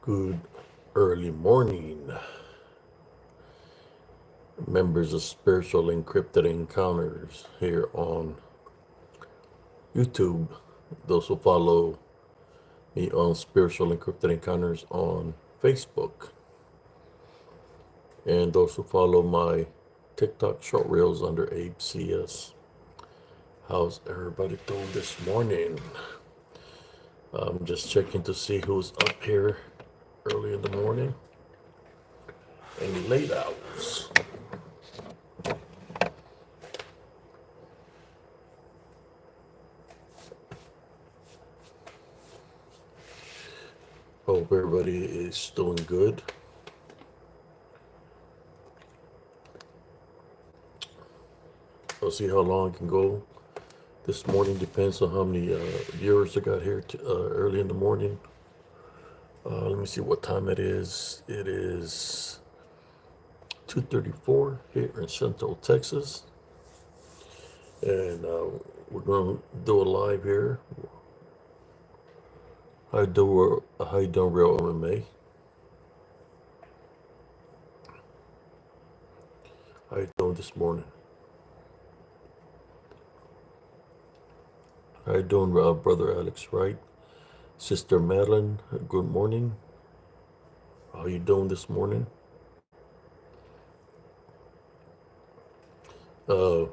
Good early morning, members of Spiritual Encrypted Encounters here on YouTube. Those who follow me on Spiritual Encrypted Encounters on Facebook, and those who follow my TikTok short reels under Abe CS. How's everybody doing this morning? I'm just checking to see who's up here early in the morning. Any late hours? Hope everybody is doing good. I'll see how long I can go this morning. Depends on how many viewers I got here early in the morning. Let me see what time it is. It is 2:34 here in Central Texas, and we're going to do a live here. How you doing, Real MMA? How you doing this morning? How you doing, Brother Alex Wright? Sister Madeline, good morning. How you doing this morning? Uh,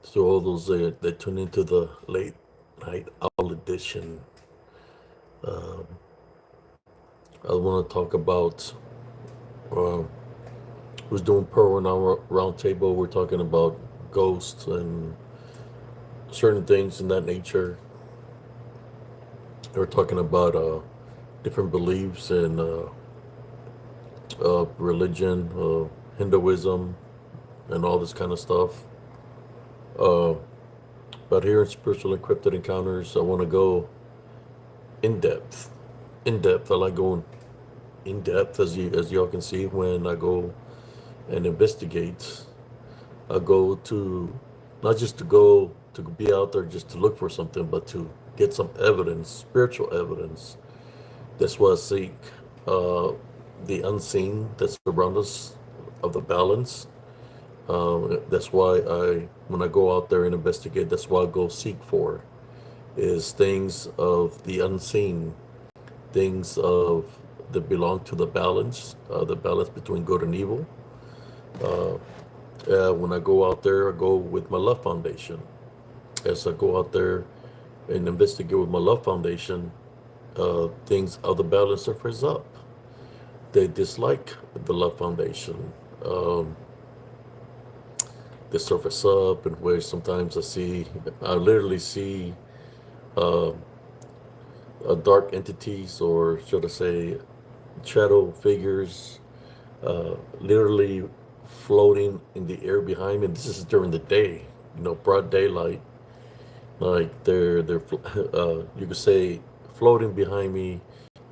so all those that tune into the late night owl edition, I want to talk about uh, who's doing paranormal roundtable. We're talking about ghosts and certain things in that nature. We're talking about different beliefs and religion, Hinduism, and all this kind of stuff. Uh, but here in Spiritual Encrypted Encounters, I want to go in depth. In depth. I like going in depth, as y'all can see when I go and investigate. I go to not just to go to be out there just to look for something, but to get some evidence, spiritual evidence. That's what I seek. Uh, the unseen that's around us, of the balance. That's why when I go out there and investigate, that's what I go seek for, is things of the unseen, things of that belong to the balance between good and evil. Uh, when I go out there, I go with my love foundation. As I go out there and investigate with my love foundation, things of the balance surface up. They dislike the love foundation. Um, they surface up, and where sometimes I literally see uh, dark entities, or should I say, shadow figures, literally floating in the air behind me. This is during the day, broad daylight. Like you could say, floating behind me,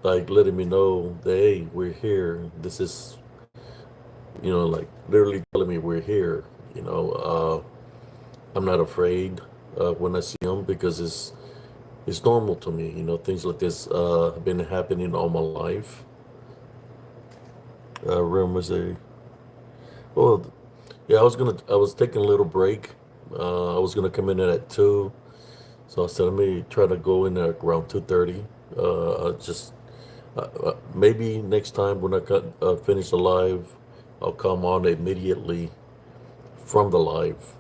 like letting me know that, hey, we're here. This is, like literally telling me we're here. I'm not afraid when I see them, because it's normal to me. Things like this have been happening all my life. Room was a well, yeah. I was taking a little break. I was gonna come in at 2, so I said let me try to go in at around 2:30. Just maybe next time when I finish the live, I'll come on immediately from the live.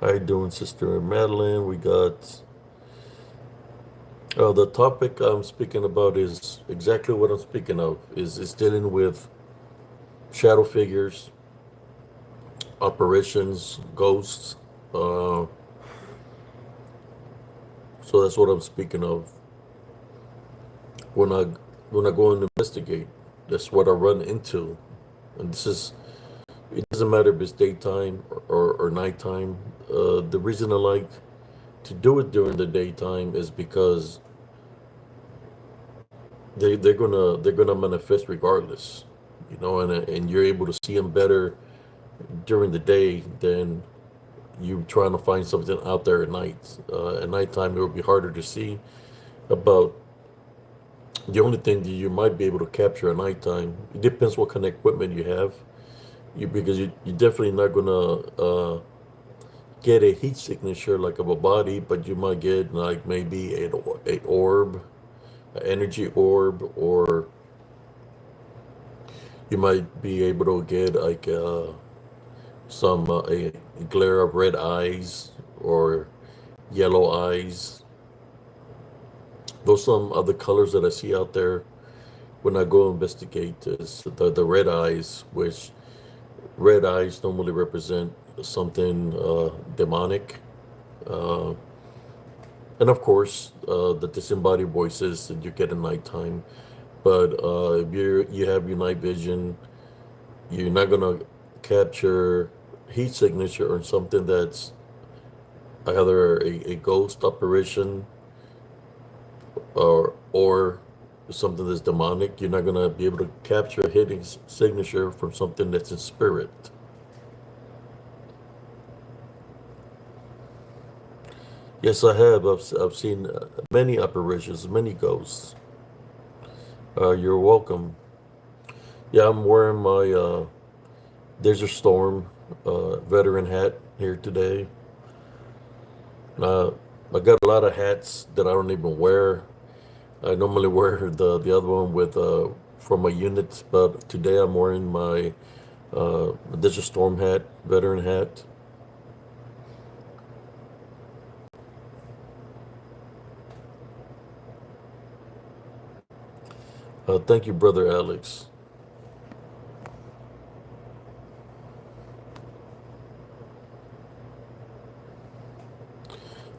How you doing, Sister Madeline? We got the topic I'm speaking about is exactly what I'm speaking of. Is dealing with shadow figures, apparitions, ghosts. Uh, so that's what I'm speaking of. When I when I go and investigate, that's what I run into, and it doesn't matter if it's daytime or nighttime. The reason I like to do it during the daytime is because they're gonna manifest regardless, and you're able to see them better during the day than you trying to find something out there at night. At nighttime, it will be harder to see about The only thing that you might be able to capture at nighttime, it depends what kind of equipment you have. Because you're definitely not gonna get a heat signature like of a body, but you might get like maybe a orb, an energy orb, or you might be able to get like some a glare of red eyes or yellow eyes. Those some other colors that I see out there when I go investigate is the red eyes, which red eyes normally represent something demonic. Uh, and of course, the disembodied voices that you get at nighttime. But if you have your night vision, you're not gonna capture heat signature or something that's either a ghost apparition or something that's demonic. You're not gonna be able to capture a hitting signature from something that's in spirit. Yes, I have. I've seen many apparitions, many ghosts. You're welcome. Yeah, I'm wearing my Desert Storm veteran hat here today. Uh, I got a lot of hats that I don't even wear. I normally wear the other one with from my units, but today I'm wearing my Desert Storm hat, veteran hat. Thank you, brother Alex.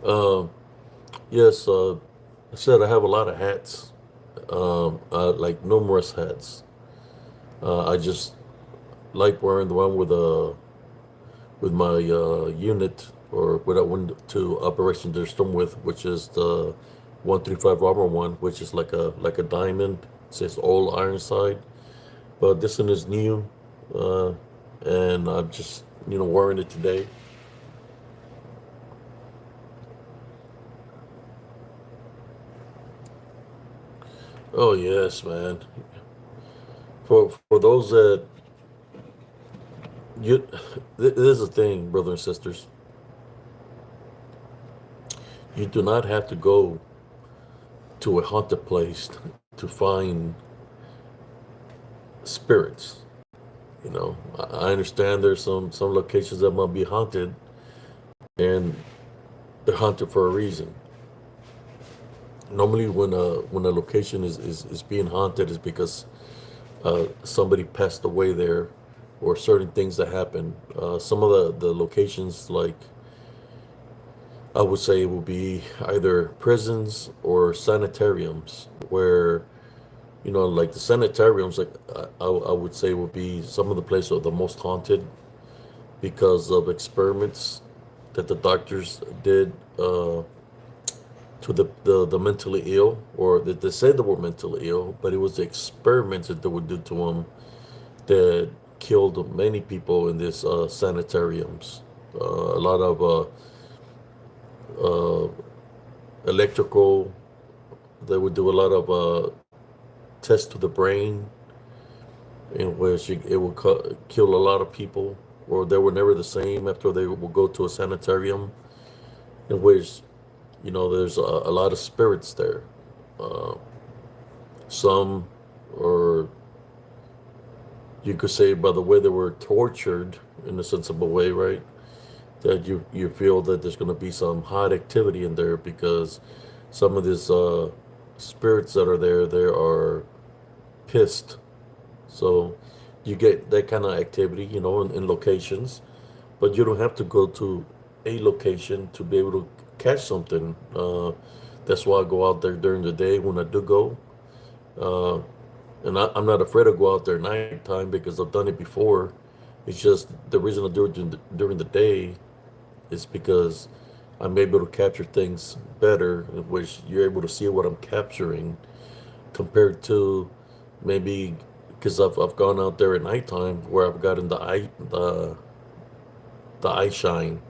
Uh, yes, I said I have a lot of hats, like numerous hats. I just like wearing the one with my unit or what I went to Operation Desert Storm with, which is the 135 Armor one, which is like a diamond. It says all iron side, but this one is new, uh, and I'm just wearing it today. Oh yes, man. For those that you, this is the thing, brothers and sisters. You do not have to go to a haunted place to find spirits. I understand there's some locations that might be haunted, and they're haunted for a reason. Normally, when a location is being haunted, is because somebody passed away there, or certain things that happen. Some of the locations, like I would say, will be either prisons or sanitariums, where like the sanitariums, like I would say, would be some of the places that are the most haunted because of experiments that the doctors did to the mentally ill, or that they said they were mentally ill, but it was the experiments that they would do to them that killed many people in these sanitariums. A lot of uh, electrical. They would do a lot of tests to the brain, in which it would kill a lot of people, or they were never the same after they would go to a sanitarium, in which there's a lot of spirits there. Uh, some, or you could say by the way they were tortured in a sense of a way, right? That you feel that there's going to be some hot activity in there because some of these spirits that are there, they are pissed. So you get that kind of activity, in locations, but you don't have to go to a location to be able to catch something. That's why I go out there during the day when I do go. Uh, and I'm not afraid to go out there nighttime because I've done it before. It's just the reason I do it during the day is because I'm able to capture things better, in which you're able to see what I'm capturing compared to maybe because I've gone out there at nighttime where I've gotten the eye shine,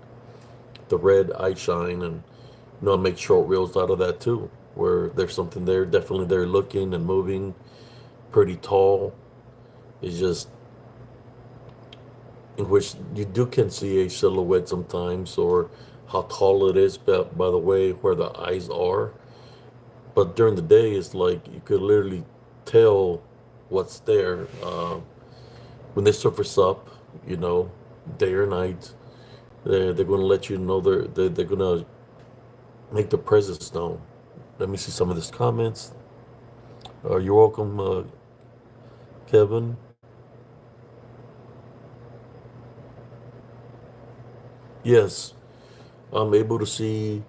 the red eye shine, and I make short reels out of that too. where there's something there, definitely there looking and moving, pretty tall. It's just in which you do can see a silhouette sometimes, or how tall it is by the way where the eyes are. But during the day, it's like you could literally tell what's there. When they surface up, you know, day or night, they're going to let you know they're going to make the presence known. Let me see some of these comments. You're welcome, Kevin. Yes, I'm able to see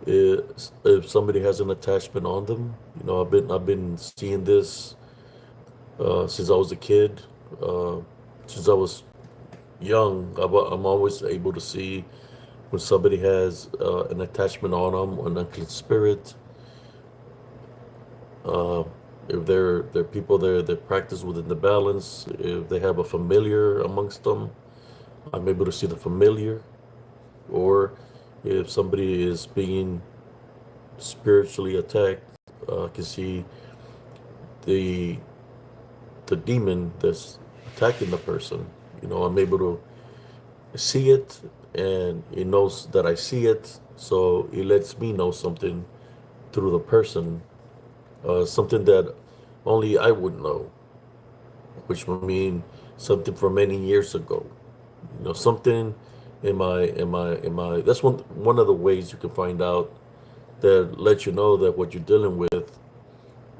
if somebody has an attachment on them. You know, I've been seeing this since I was a kid. Uh, since I was young, I'm always able to see when somebody has an attachment on them, an unclean spirit. Uh, if they're people there that practice within the balance, if they have a familiar amongst them, I'm able to see the familiar. Or if somebody is being spiritually attacked, I can see the the demon that's attacking the person. You know, I'm able to see it, and it knows that I see it, so it lets me know something through the person, something that only I would know, which would mean something from many years ago. You know, something in my. That's one of the ways you can find out that lets you know that what you're dealing with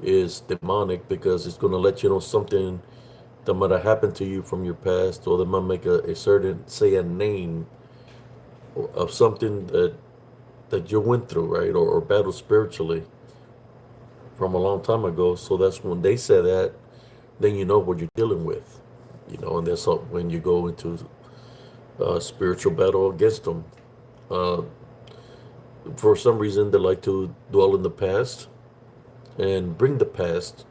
is demonic, because it's going to let you know something that might have happened to you from your past, or they might make a certain, say, a name of something that you went through, right, or battled spiritually from a long time ago. So that's when they say that, then you know what you're dealing with, you know, and that's when you go into spiritual battle against them. Uh, for some reason, they like to dwell in the past and bring the past.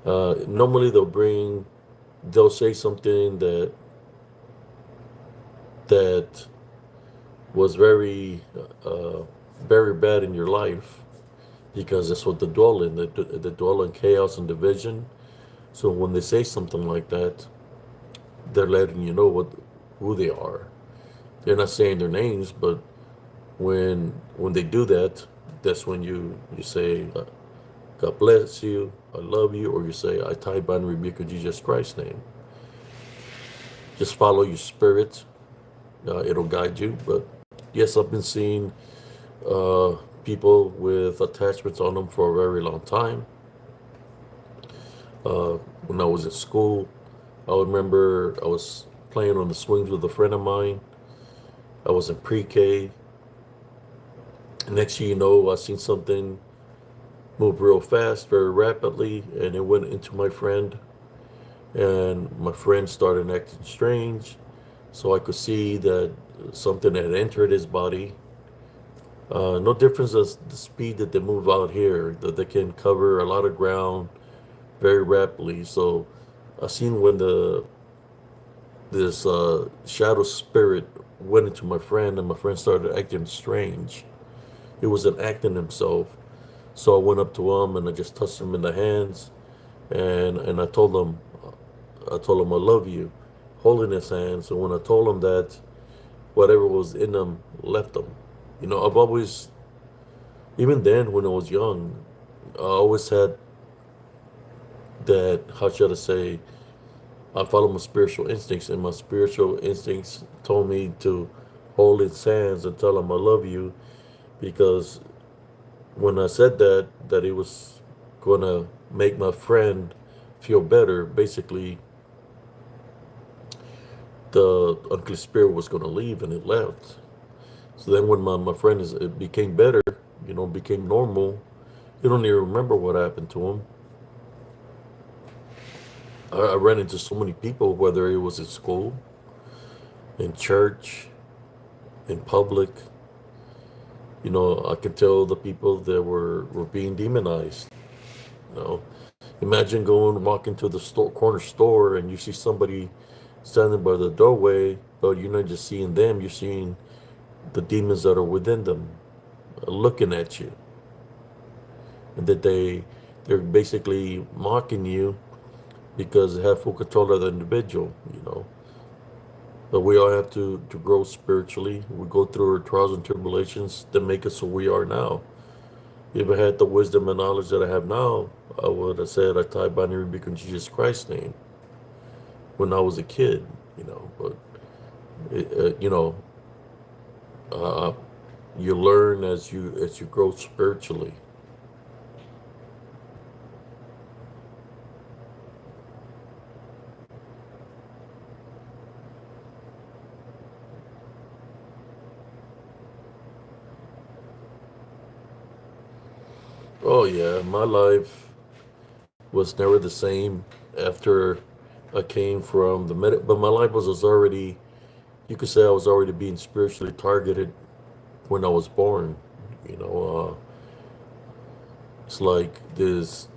Normally, they'll say something that was uh, very bad in your life, because that's what they dwell in. They dwell in chaos and division. So when they say something like that, they're letting you know who they are. They're not saying their names, but when they do that, that's when you say, God bless you, I love you, or you say, I tie, bind, and rebuke in Jesus Christ's name. Just follow your spirit. It'll guide you. But yes, I've been seeing uh, people with attachments on them for a very long time. When I was at school, I remember I was playing on the swings with a friend of mine. I was in pre-K. Next thing you know, I seen something move real fast, very rapidly, and it went into my friend. And my friend started acting strange. So I could see that something had entered his body. No difference as the speed that they move out here, that they can cover a lot of ground very rapidly. So I seen when this shadow spirit went into my friend, and my friend started acting strange. He wasn't acting himself. So I went up to him and I just touched him in the hands, and I told him I love you, holding his hands. And when I told him that, whatever was in him left him. You know, I've always, even then when I was young, I always had that, how should I say, I follow my spiritual instincts, and my spiritual instincts told me to hold his hands and tell him I love you, because when I said that it was gonna make my friend feel better. Basically, the unclean spirit was gonna leave, and it left. So then when my friend it became better, you know, became normal, you don't even remember what happened to him. I ran into so many people, whether it was in school, in church, in public. You know, I could tell the people that were being demonized. You know, imagine walking to the corner store, and you see somebody standing by the doorway, but you're not just seeing them, you're seeing the demons that are within them looking at you. and that they're basically mocking you because they have full control of the individual, you know. But we all have to grow spiritually. We go through our trials and tribulations that make us who we are now. If I had the wisdom and knowledge that I have now, I would have said I tie binary rebuke in Jesus Christ's name when I was a kid, you know. But you know, uh, you learn as you grow spiritually. Oh yeah, my life was never the same after I came from the but my life was already, you could say I was already being spiritually targeted when I was born. You know, it's like there's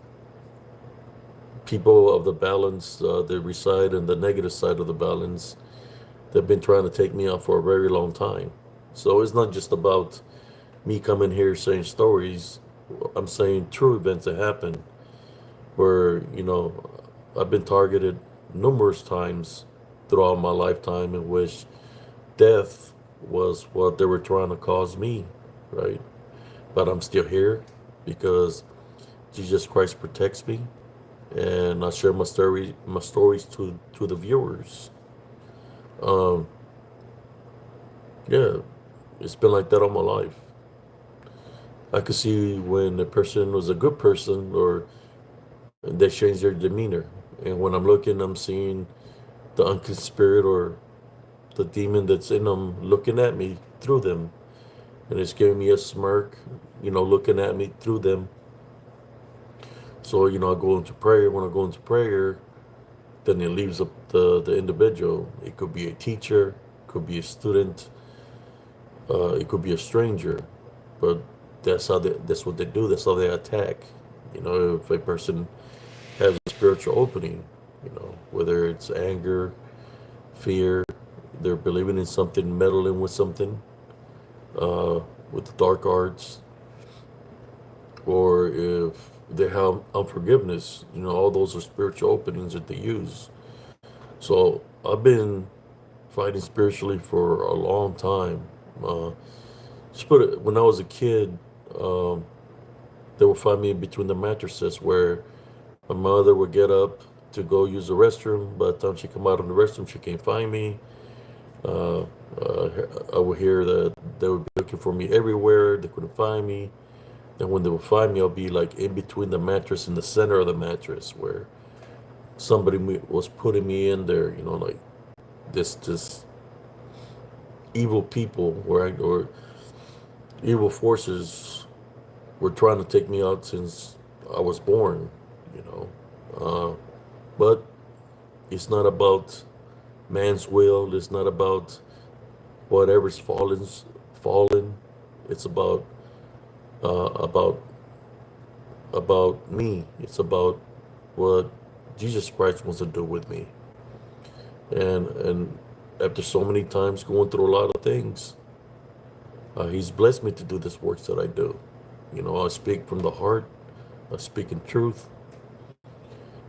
people of the balance that reside in the negative side of the balance that've been trying to take me out for a very long time. So it's not just about me coming here saying stories. I'm saying true events that happen where, you know, I've been targeted numerous times throughout my lifetime in which death was what they were trying to cause me, right? But I'm still here because Jesus Christ protects me, and I share my stories to the viewers. Um, yeah, it's been like that all my life. I could see when a person was a good person or they change their demeanor, and when I'm looking, I'm seeing the unclean spirit or the demon that's in them looking at me through them, and it's giving me a smirk, you know, looking at me through them. So, you know, I go into prayer. When I go into prayer, then it leaves up the individual. It could be a teacher, could be a student, it could be a stranger, but that's what they do. That's how they attack. You know, if a person has a spiritual opening, you know, whether it's anger, fear, they're believing in something, meddling with something, with the dark arts, or if they have unforgiveness, you know, all those are spiritual openings that they use. So I've been fighting spiritually for a long time. Uh, just put it, when I was a kid, um, they would find me between the mattresses where my mother would get up to go use the restroom. By the time she come out of the restroom, she can't find me. Uh, I would hear that they would be looking for me everywhere. They couldn't find me. And when they would find me, I'll be like in between the mattress and the center of the mattress where somebody was putting me in there, you know, like this evil people or evil forces were trying to take me out since I was born, you know. But it's not about man's will. It's not about whatever's fallen. It's uh, about about me. It's about what Jesus Christ wants to do with me. And after so many times going through a lot of things, He's blessed me to do this work that I do. You know, I speak from the heart. I speak in truth.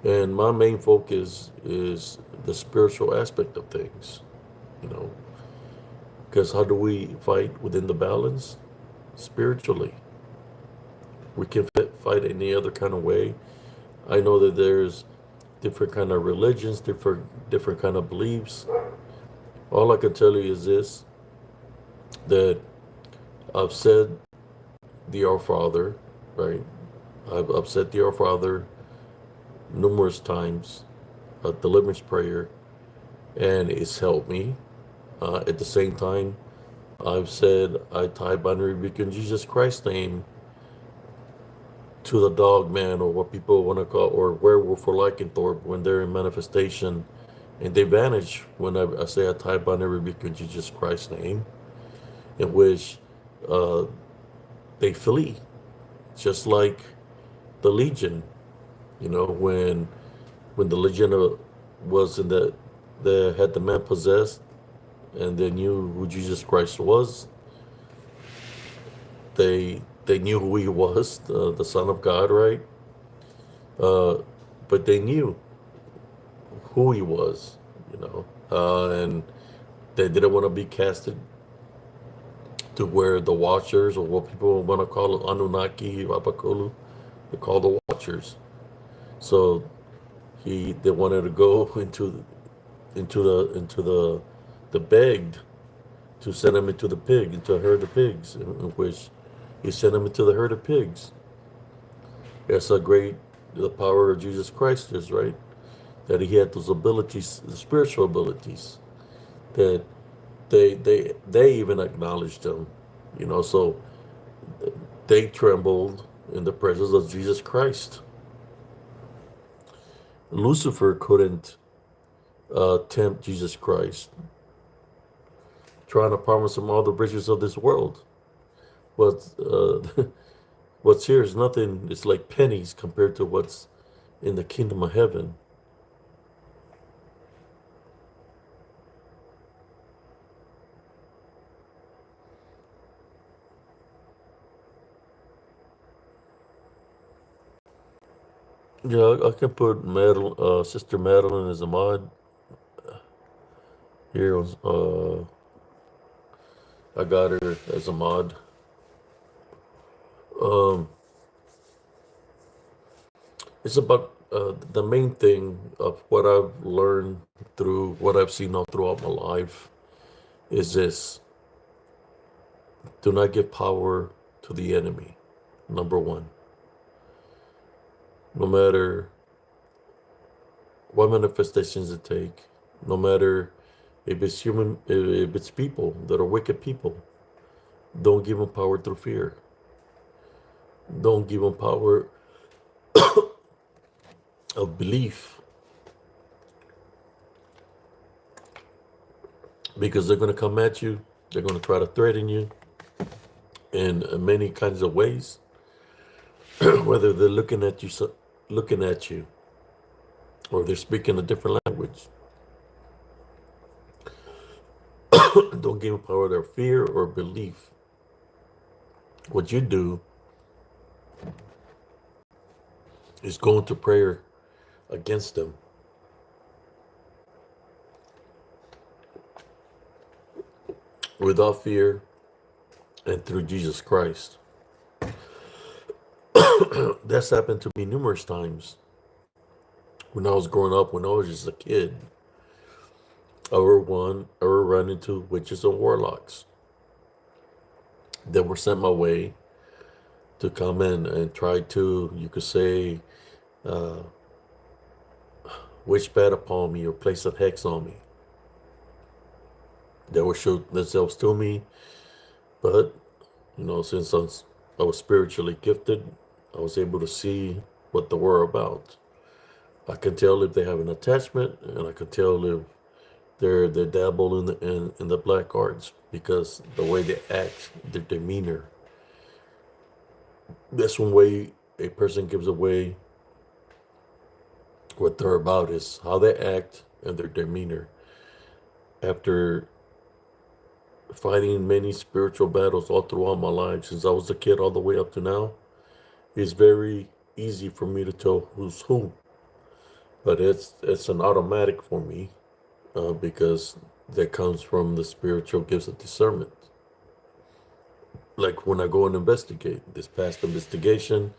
And my main focus is the spiritual aspect of things. You know, because how do we fight within the balance? Spiritually. We can fight any other kind of way. I know that there's different kind of religions, different kind of beliefs. All I can tell you is this: that I've said the Our Father, right? I've said the Our Father numerous times, a deliverance prayer, and it's helped me. At the same time, I've said I tie binary rebuke in Jesus Christ's name to the dog man, or what people want to call, or werewolf or lycanthrope when they're in manifestation, and they vanish when I say I tie binary rebuke in Jesus Christ's name, in which uh, they flee, just like the Legion. You know, when the Legion was in the had the man possessed, and they knew who Jesus Christ was, they They knew who he was, the Son of God, right? Uh, but they knew who he was, and they didn't want to be casted to where the Watchers, or what people want to call it, Anunnaki, Wapakulu, they call the Watchers. So they wanted to go into the begged to send him into a herd of pigs, in which he sent him into the herd of pigs. That's how great the power of Jesus Christ is, right? That he had those abilities, the spiritual abilities, that they even acknowledged him, so they trembled in the presence of Jesus Christ. Lucifer couldn't tempt Jesus Christ, trying to promise him all the riches of this world. But what's here is nothing. It's like pennies compared to what's in the kingdom of heaven. Yeah, I can put Sister Madeline as a mod here. I got her as a mod. Um, it's about the main thing of what I've learned through what I've seen all throughout my life is this: do not give power to the enemy. Number one, no matter what manifestations it take, no matter if it's human, if it's people that are wicked people, don't give them power through fear. Don't give them power of belief, because they're going to come at you. They're going to try to threaten you in many kinds of ways. Whether they're looking at you, or they're speaking a different language. Don't give them power of their fear or belief. What you do is go into prayer against them without fear and through Jesus Christ. That's happened to me numerous times when I was growing up, when I was just a kid. I would run into witches and warlocks that were sent my way to come in and try to, you could say, uh, wish bad upon me or place a hex on me. They would show themselves to me, but since I was spiritually gifted, I was able to see what they were about. I can tell if they have an attachment, and I can tell if they dabble in the black arts, because the way they act, their demeanor. That's one way a person gives away what they're about, is how they act and their demeanor. After fighting many spiritual battles all throughout my life, since I was a kid all the way up to now, it's very easy for me to tell who's who. But it's an automatic for me, because that comes from the spiritual gifts of discernment. Like when I go and investigate this past investigation,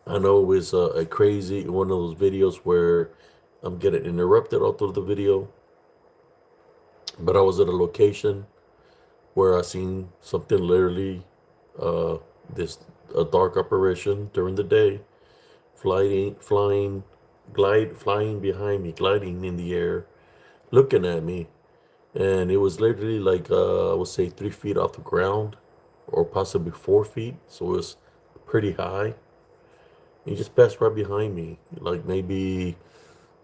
I know it's a crazy one of those videos where I'm getting interrupted all through the video, but I was at a location where I seen something literally, uh, this a dark apparition during the day, flying behind me, gliding in the air, looking at me, and it was literally like, I would say 3 feet off the ground, or possibly 4 feet, so it was pretty high. He just passed right behind me, like maybe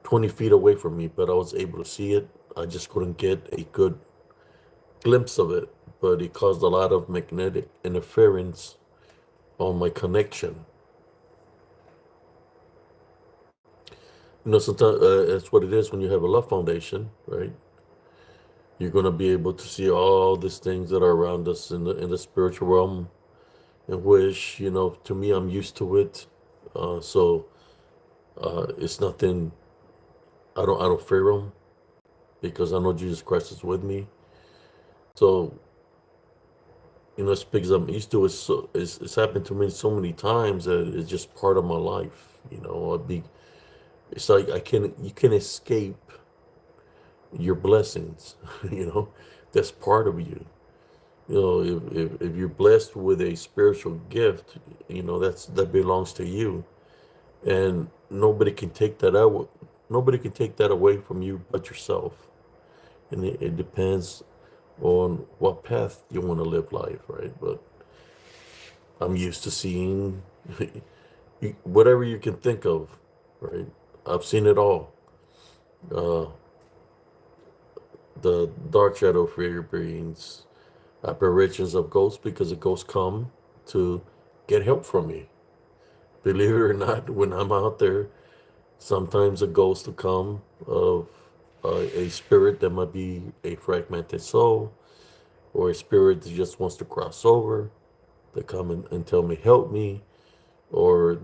20 feet away from me, but I was able to see it. I just couldn't get a good glimpse of it, but it caused a lot of magnetic interference on my connection. Sometimes that's what it is when you have a love foundation, right? You're going to be able to see all these things that are around us in the spiritual realm, and wish, to me, I'm used to it. So it's nothing. I don't fear them because I know Jesus Christ is with me. So it's because I'm used to it. So it's happened to me so many times that it's just part of my life. It's like you can escape your blessings. you know, that's part of you. If you're blessed with a spiritual gift, that belongs to you, and nobody can take that out. Nobody can take that away from you but yourself. And it depends on what path you want to live life, right? But I'm used to seeing whatever you can think of, right? I've seen it all. Uh, the dark shadow figure beings, apparitions of ghosts, because the ghosts come to get help from me. Believe it or not, when I'm out there, sometimes a ghost will come of a spirit that might be a fragmented soul, or a spirit that just wants to cross over. They come and tell me, help me, or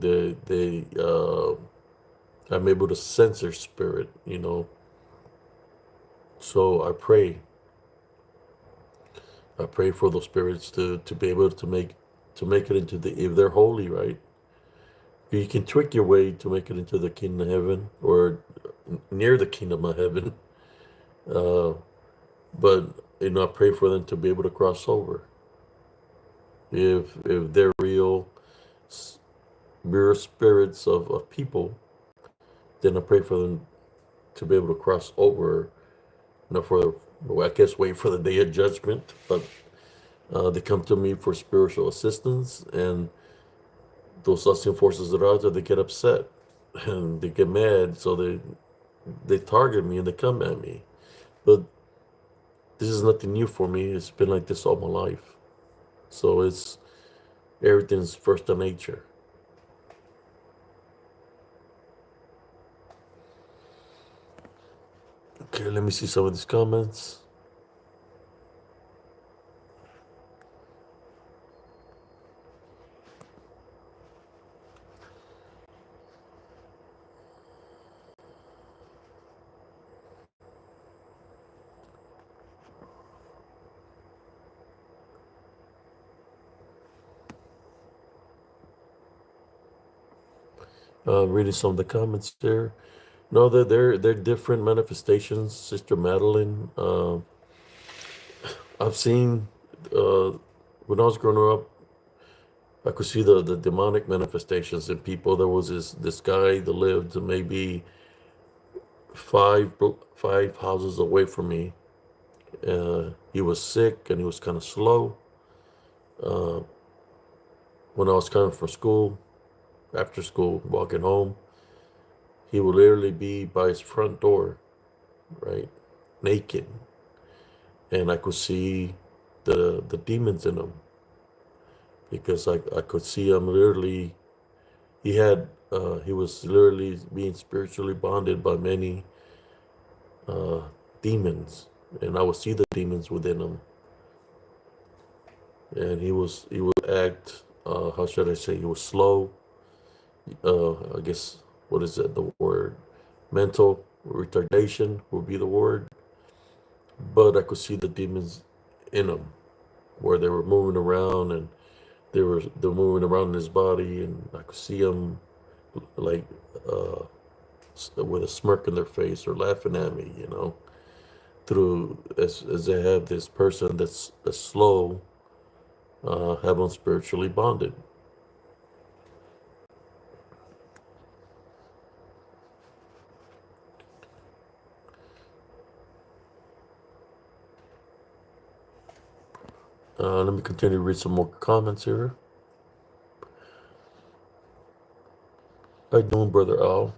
I'm able to sense their spirit. So I pray for those spirits to be able to make it into if they're holy, right? You can trick your way to make it into the kingdom of heaven, or near the kingdom of heaven. Uh, but I pray for them to be able to cross over. If they're real spirits of people, then I pray for them to be able to cross over. For, well, I guess, wait for the day of judgment, but they come to me for spiritual assistance, and those unseen forces that are out there, they get upset and they get mad, so they target me and they come at me. But this is nothing new for me. It's been like this all my life. So everything's first in nature. Okay, let me see some of these comments. Reading some of the comments there. No, they're different manifestations, Sister Madeline. I've seen uh, when I was growing up, I could see the demonic manifestations in people. There was this guy that lived maybe five five houses away from me. He was sick and he was kind of slow. Uh, when I was coming from school, after school, walking home, he would literally be by his front door, right, naked, and I could see the demons in him because I could see him literally. He was literally being spiritually bonded by many uh, demons, and I would see the demons within him, and he would act. How should I say? He was slow. I guess, what is that? The word mental retardation would be the word. But I could see the demons in him, where they were moving around, and they're moving around in his body, and I could see him like uh, with a smirk in their face or laughing at me, through as they have this person that's slow, have them spiritually bonded. Let me continue to read some more comments here. How you doing, Brother Al?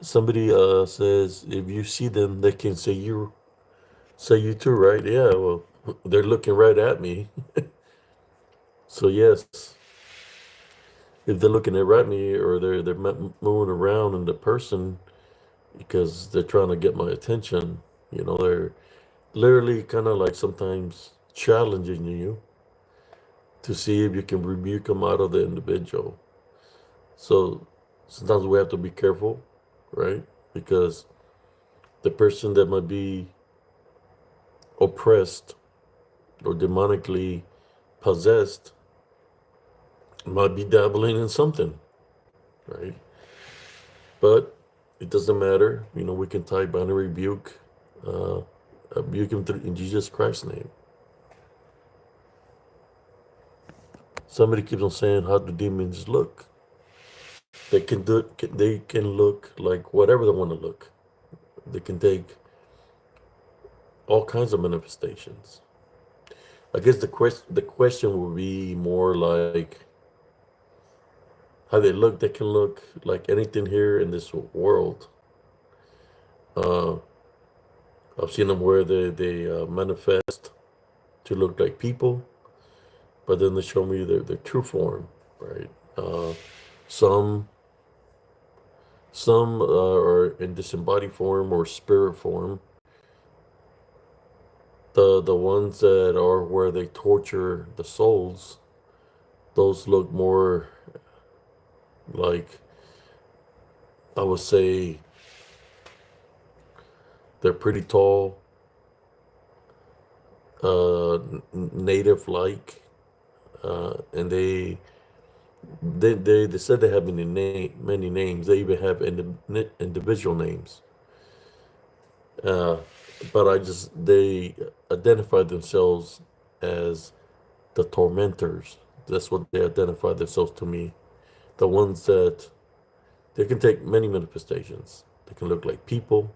Somebody says if you see them, they can say you too, right? Yeah, well, they're looking right at me. So yes, if they're looking at me, or they're moving around in the person because they're trying to get my attention, they're literally kind of like sometimes challenging you to see if you can rebuke them out of the individual. So sometimes we have to be careful, right? Because the person that might be oppressed or demonically possessed might be dabbling in something, right? But it doesn't matter. You know, we can type binary rebuke, uh, rebuke him in Jesus Christ's name. Somebody keeps on saying, "How do demons look?" They can do. They can look like whatever they want to look. They can take all kinds of manifestations. I guess the question would be more like how they look. They can look like anything here in this world. Uh, I've seen them where they manifest to look like people, but then they show me their true form, right? Some are in disembodied form or spirit form. The ones that are where they torture the souls, those look more like, I would say, they're pretty tall, native like, and they said they have many names. They even have individual names. Uh, but they identify themselves as the tormentors. That's what they identify themselves to me. The ones that they can take many manifestations. They can look like people.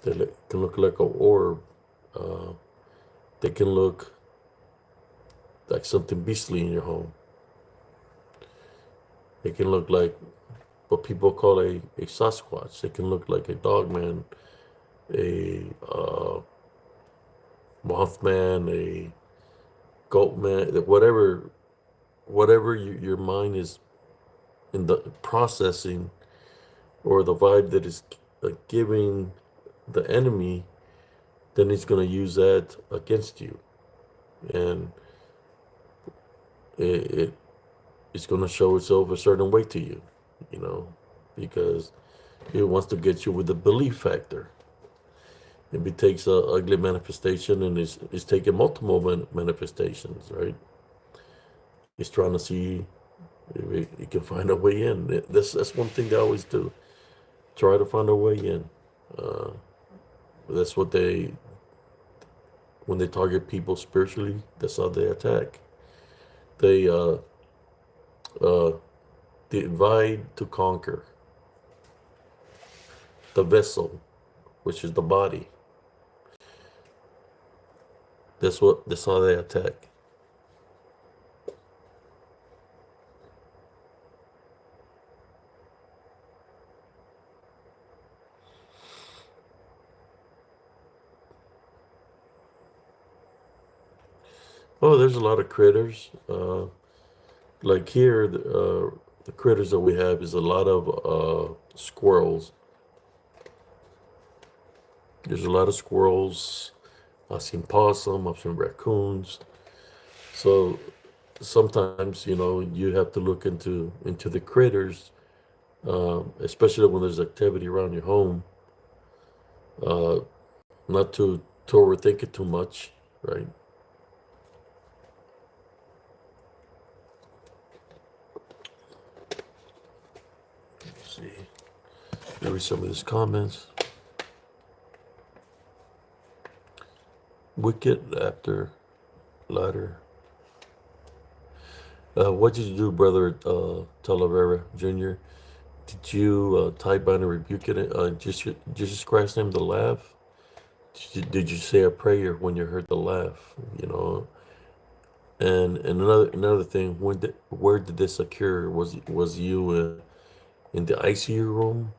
Can look like an orb. Uh, they can look like something beastly in your home. They can look like what people call a Sasquatch. They can look like a dog man, a mothman, a goat man, whatever your mind is in the processing, or the vibe that is giving the enemy, then he's going to use that against you, and it it's going to show itself a certain way to you, you know, because it wants to get you with the belief factor. If it takes a ugly manifestation and it's taking multiple manifestations, right? It's trying to see if it can find a way in. That's one thing they always do. Try to find a way in. Uh, that's what when they target people spiritually, that's how they attack. They uh, divide to conquer the vessel, which is the body. That's how they attack. Oh, there's a lot of critters. Like here, the critters that we have is a lot of squirrels. There's a lot of squirrels. I've seen possum. I've seen raccoons. So sometimes, you have to look into the critters, especially when there's activity around your home. Uh, Not to overthink it too much, right? Let's see. Maybe some of these comments. Wicked after ladder. What did you do, brother Talavera Jr.? Did you type on and rebuke it? Jesus Christ's name, the laugh? Did you say a prayer when you heard the laugh? And another thing, where did this occur? Was you in the ICU room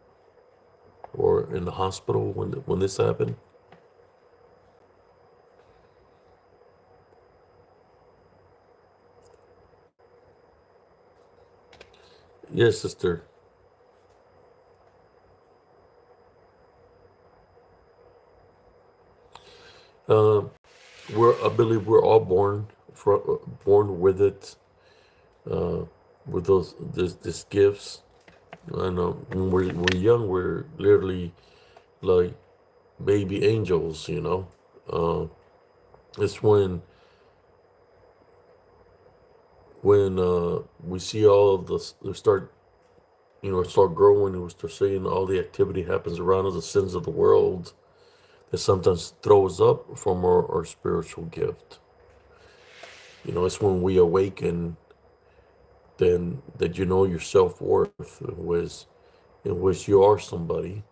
or in the hospital when this happened? Yes, sister. believe we're all born with it, uh, with these gifts. And when we're young, we're literally like baby angels, you know. Uh, it's when we see all of this, we start, start growing, and we start seeing all the activity happens around us, the sins of the world, that sometimes throws up from our spiritual gift. It's when we awaken, then that your self-worth, in which you are somebody.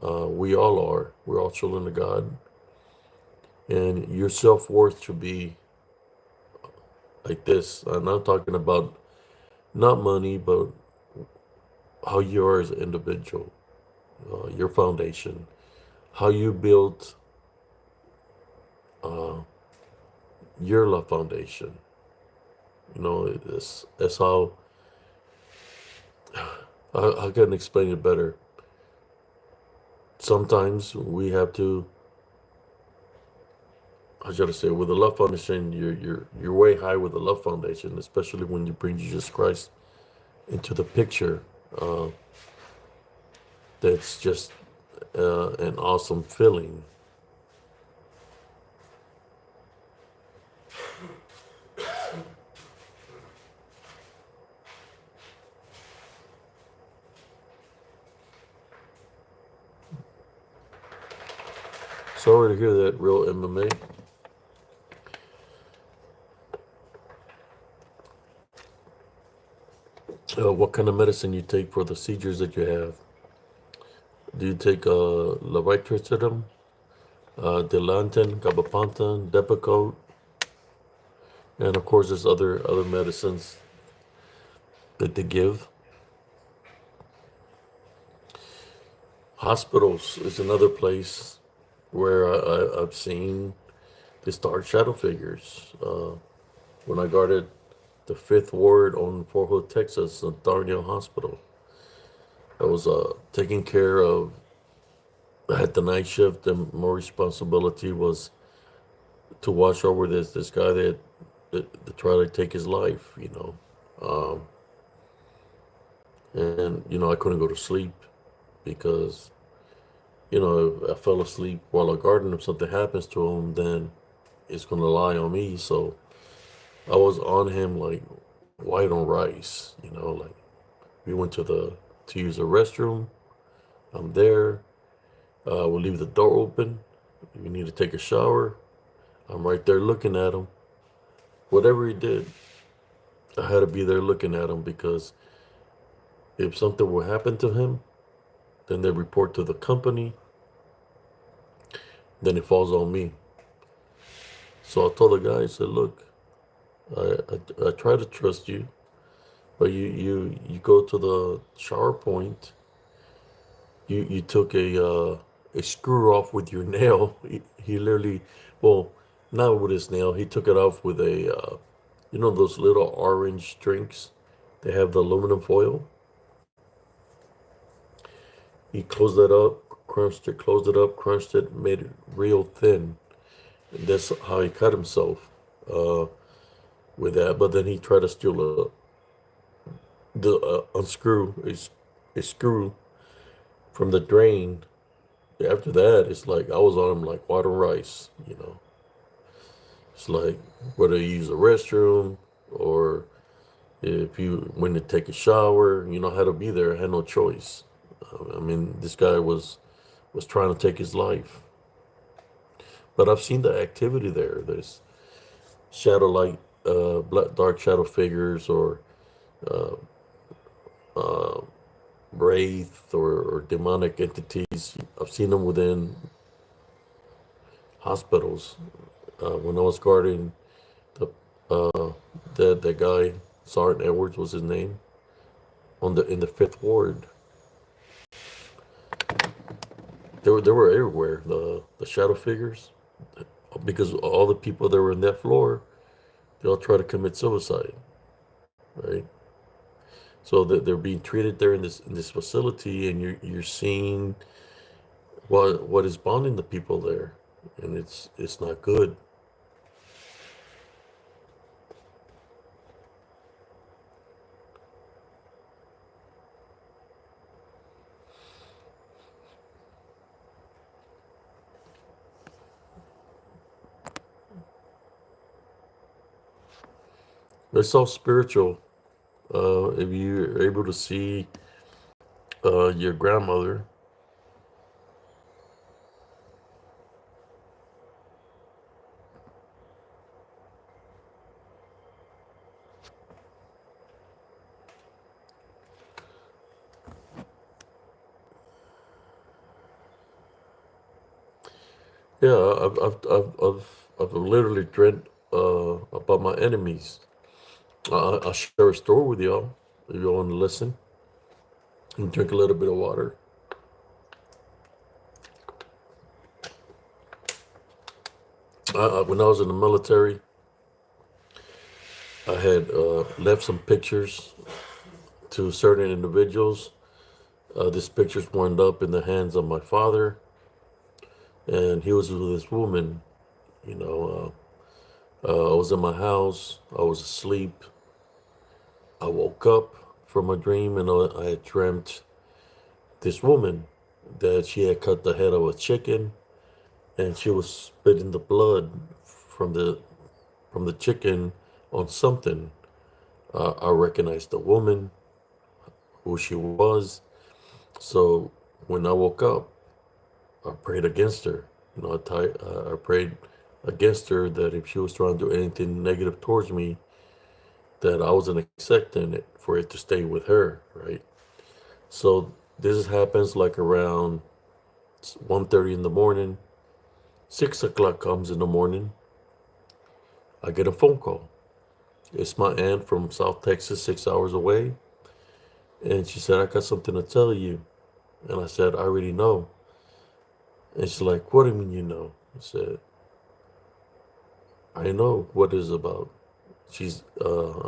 We all are. We're all children of God. And your self-worth should be like this. I'm not talking about not money, but how you are as an individual, your foundation, how you build uh, your love foundation. That's how I can explain it better. Sometimes we have to, how should I say, with the love foundation, you're way high with the love foundation, especially when you bring Jesus Christ into the picture. Uh, that's just an awesome feeling. Sorry to hear that, real MMA. What kind of medicine you take for the seizures that you have? Do you take levetiracetam, Dilantin, gabapentin, Depakote, and of course there's other medicines that they give. Hospitals is another place where I've seen these dark shadow figures. When I guarded the Fifth Ward on Fort Hood, Texas, at Darnell Hospital, I was taking care of. I had the night shift, and my responsibility was to watch over this guy that tried to take his life. And I couldn't go to sleep because if I fell asleep while I garden, if something happens to him, then it's gonna lie on me. So I was on him like white on rice. Like we went to use the restroom. I'm there. We'll leave the door open. If you need to take a shower, I'm right there looking at him. Whatever he did, I had to be there looking at him because if something will happen to him, then they report to the company. Then it falls on me. So I told the guy, I said, "Look, I try to trust you, but you go to the shower point. You took a screw off with your nail. He literally, well, not with his nail. He took it off with those little orange drinks. They have the aluminum foil. He closed that up, crunched it, closed it up, crunched it, made it real thin. And that's how he cut himself uh, with that. But then he tried to steal unscrew a screw from the drain. After that, it's like I was on him like water rice. It's like whether you use the restroom or if you went to take a shower, had to be there. I had no choice. I mean, this guy was trying to take his life. But I've seen the activity there. There's shadow light, black, dark shadow figures, or uh, uh, wraith, or demonic entities. I've seen them within hospitals. When I was guarding the that guy, Sergeant Edwards was his name, in the Fifth Ward. They were everywhere. The shadow figures, because all the people that were in that floor, they all try to commit suicide, right? So they're being treated there in this facility, and you're seeing what is bonding the people there, and it's not good. It's all spiritual. If you're able to see your grandmother, yeah, I've literally dreamt about my enemies. I'll share a story with y'all if you want to listen and drink a little bit of water. When I was in the military, I had left some pictures to certain individuals. These pictures wound up in the hands of my father, and he was with this woman. You know, I was in my house. I was asleep. I woke up from a dream, and I had dreamt this woman that she had cut the head of a chicken, and she was spitting the blood from the chicken on something. I recognized the woman, who she was. So when I woke up, I prayed against her. You know, I prayed against her that if she was trying to do anything negative towards me, that I wasn't accepting it for it to stay with her, right? So this happens like around 1:30 in the morning. 6 o'clock comes in the morning. I get a phone call. It's my aunt from South Texas, 6 hours away, and she said, "I got something to tell you." And I said, "I already know." And she's like, "What do you mean you know?" I said, "I know what it's about."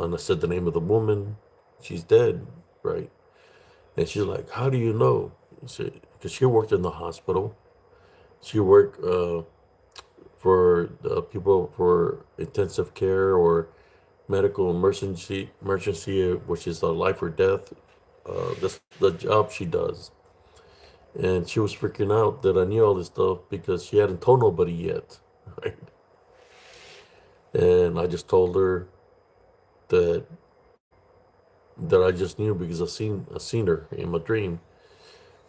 And I said the name of the woman. She's dead, right? And she's like, "How do you know?" I said, "Because she worked in the hospital. She worked for the people for intensive care or medical emergency, which is a life or death. That's the job she does." And she was freaking out that I knew all this stuff because she hadn't told nobody yet, right? And I just told her that I just knew because I seen her in my dream.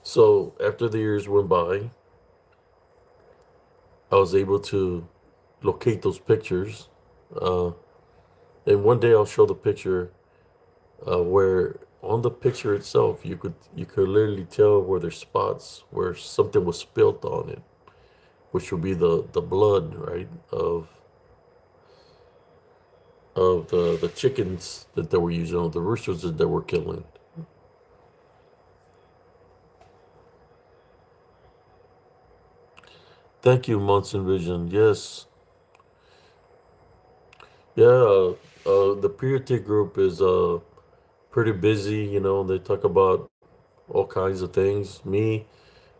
So after the years went by, I was able to locate those pictures. Uh, and one day I'll show the picture where on the picture itself you could literally tell where there's spots where something was spilt on it, which would be the blood, right, of the chickens that they were using, or the roosters that they were killing. Thank you, Munson Vision. Yes, yeah. The purity group is pretty busy. You know, they talk about all kinds of things. Me,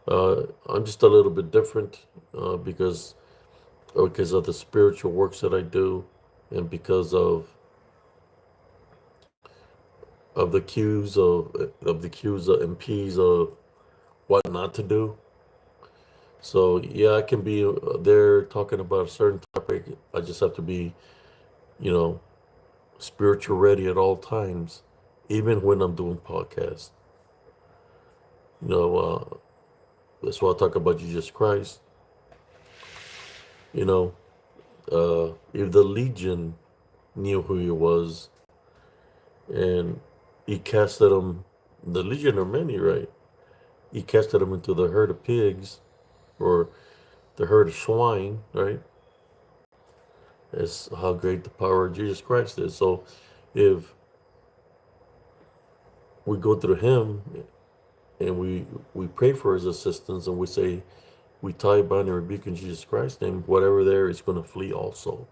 I'm just a little bit different because of the spiritual works that I do, and because of the cues of MPs of what not to do. So yeah, I can be there talking about a certain topic. I just have to be, you know, spiritual ready at all times, even when I'm doing podcasts. You know, that's why I talk about Jesus Christ. You know, if the Legion knew who he was, and he casted them, the Legion are many, right? He casted them into the herd of pigs or the herd of swine, right? That's how great the power of Jesus Christ is. So if we go through him and we pray for his assistance and we say we tie, bind, and rebuke in Jesus Christ's name, whatever there is going to flee also.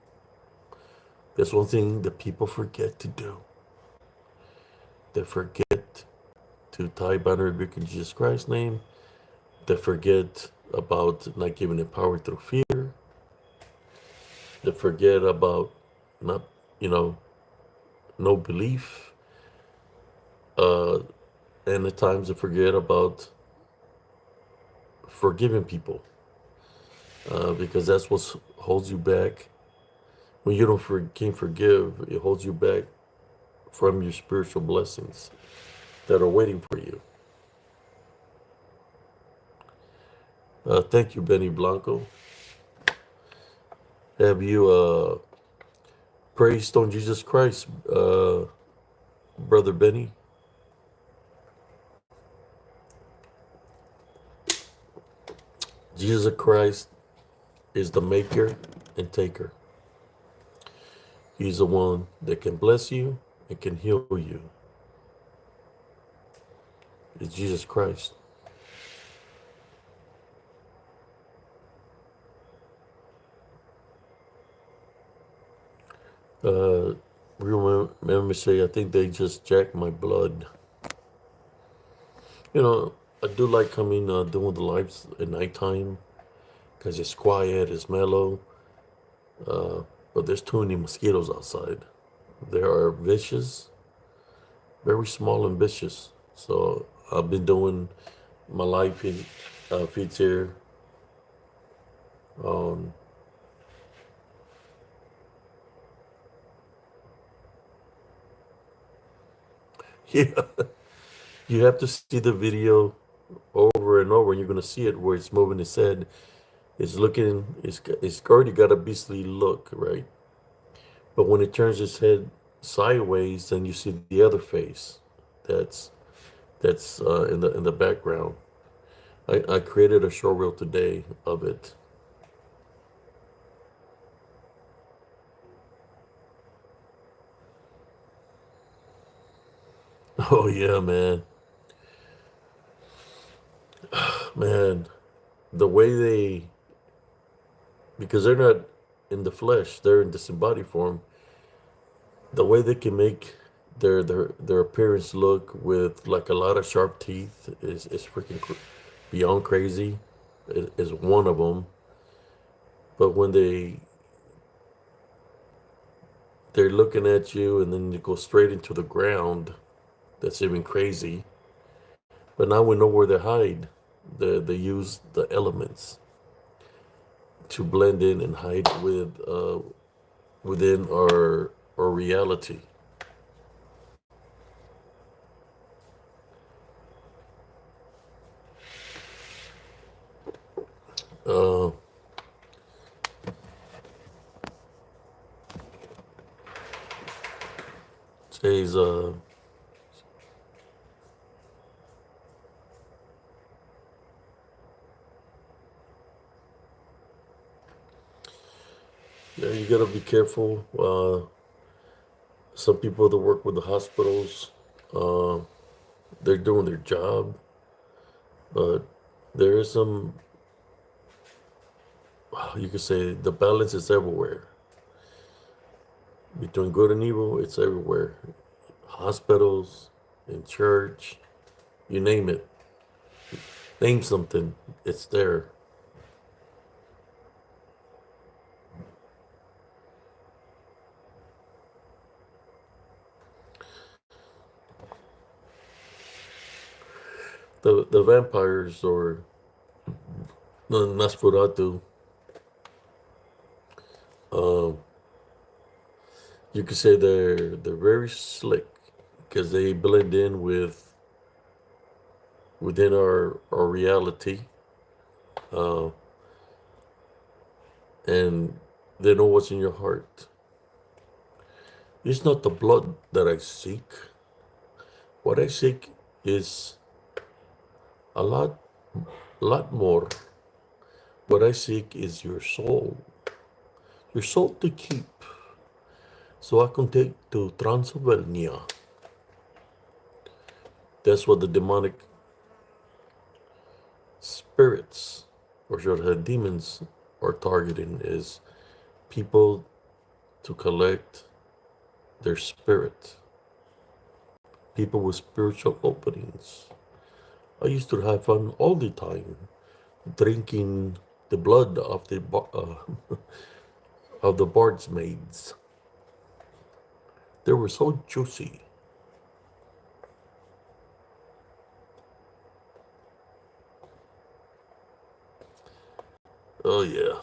That's one thing that people forget to do. They forget to tie, bind, and rebuke in Jesus Christ's name. They forget about not giving it power through fear. They forget about not, you know, no belief. Uh, and at times they forget about forgiving people because that's what holds you back When you can't forgive, it holds you back from your spiritual blessings that are waiting for you. Thank you, Benny Blanco. Have you praised on Jesus Christ, Brother Benny? Jesus Christ is the maker and taker. He's the one that can bless you and can heal you. It's Jesus Christ. Uh, remember me say, I think they just jacked my blood. You know, I do like coming, doing the lives at nighttime because it's quiet, it's mellow. Uh, but there's too many mosquitoes outside. There are vicious, very small and vicious. So I've been doing my life in feeds here. Um, yeah, you have to see the video over and over, and you're gonna see it where it's moving its head. It's looking. It's already got a beastly look, right? But when it turns its head sideways, then you see the other face. That's that's in the background. I created a show reel today of it. Oh yeah, man. The way they, because they're not in the flesh, they're in disembodied form. The way they can make their appearance look with like a lot of sharp teeth is freaking beyond crazy. Is one of them. But when they're looking at you and then you go straight into the ground, that's even crazy. But now we know where they hide. They use the elements to blend in and hide within our reality. Uh, says yeah, you gotta be careful. Some people that work with the hospitals, uh, they're doing their job, but there is some, you could say the balance is everywhere. Between good and evil, it's everywhere. Hospitals, in church, you name it. Name something, it's there. The vampires or Nosferatu, um, you could say they're very slick because they blend in within our reality, uh, and they know what's in your heart. It's not the blood that I seek. What I seek is a lot more. What I seek is your soul to keep, so I can take to Transylvania. That's what the demonic spirits, or should I say demons, are targeting is people to collect their spirit. People with spiritual openings. I used to have fun all the time drinking the blood of of the bardsmaids. They were so juicy. Oh yeah.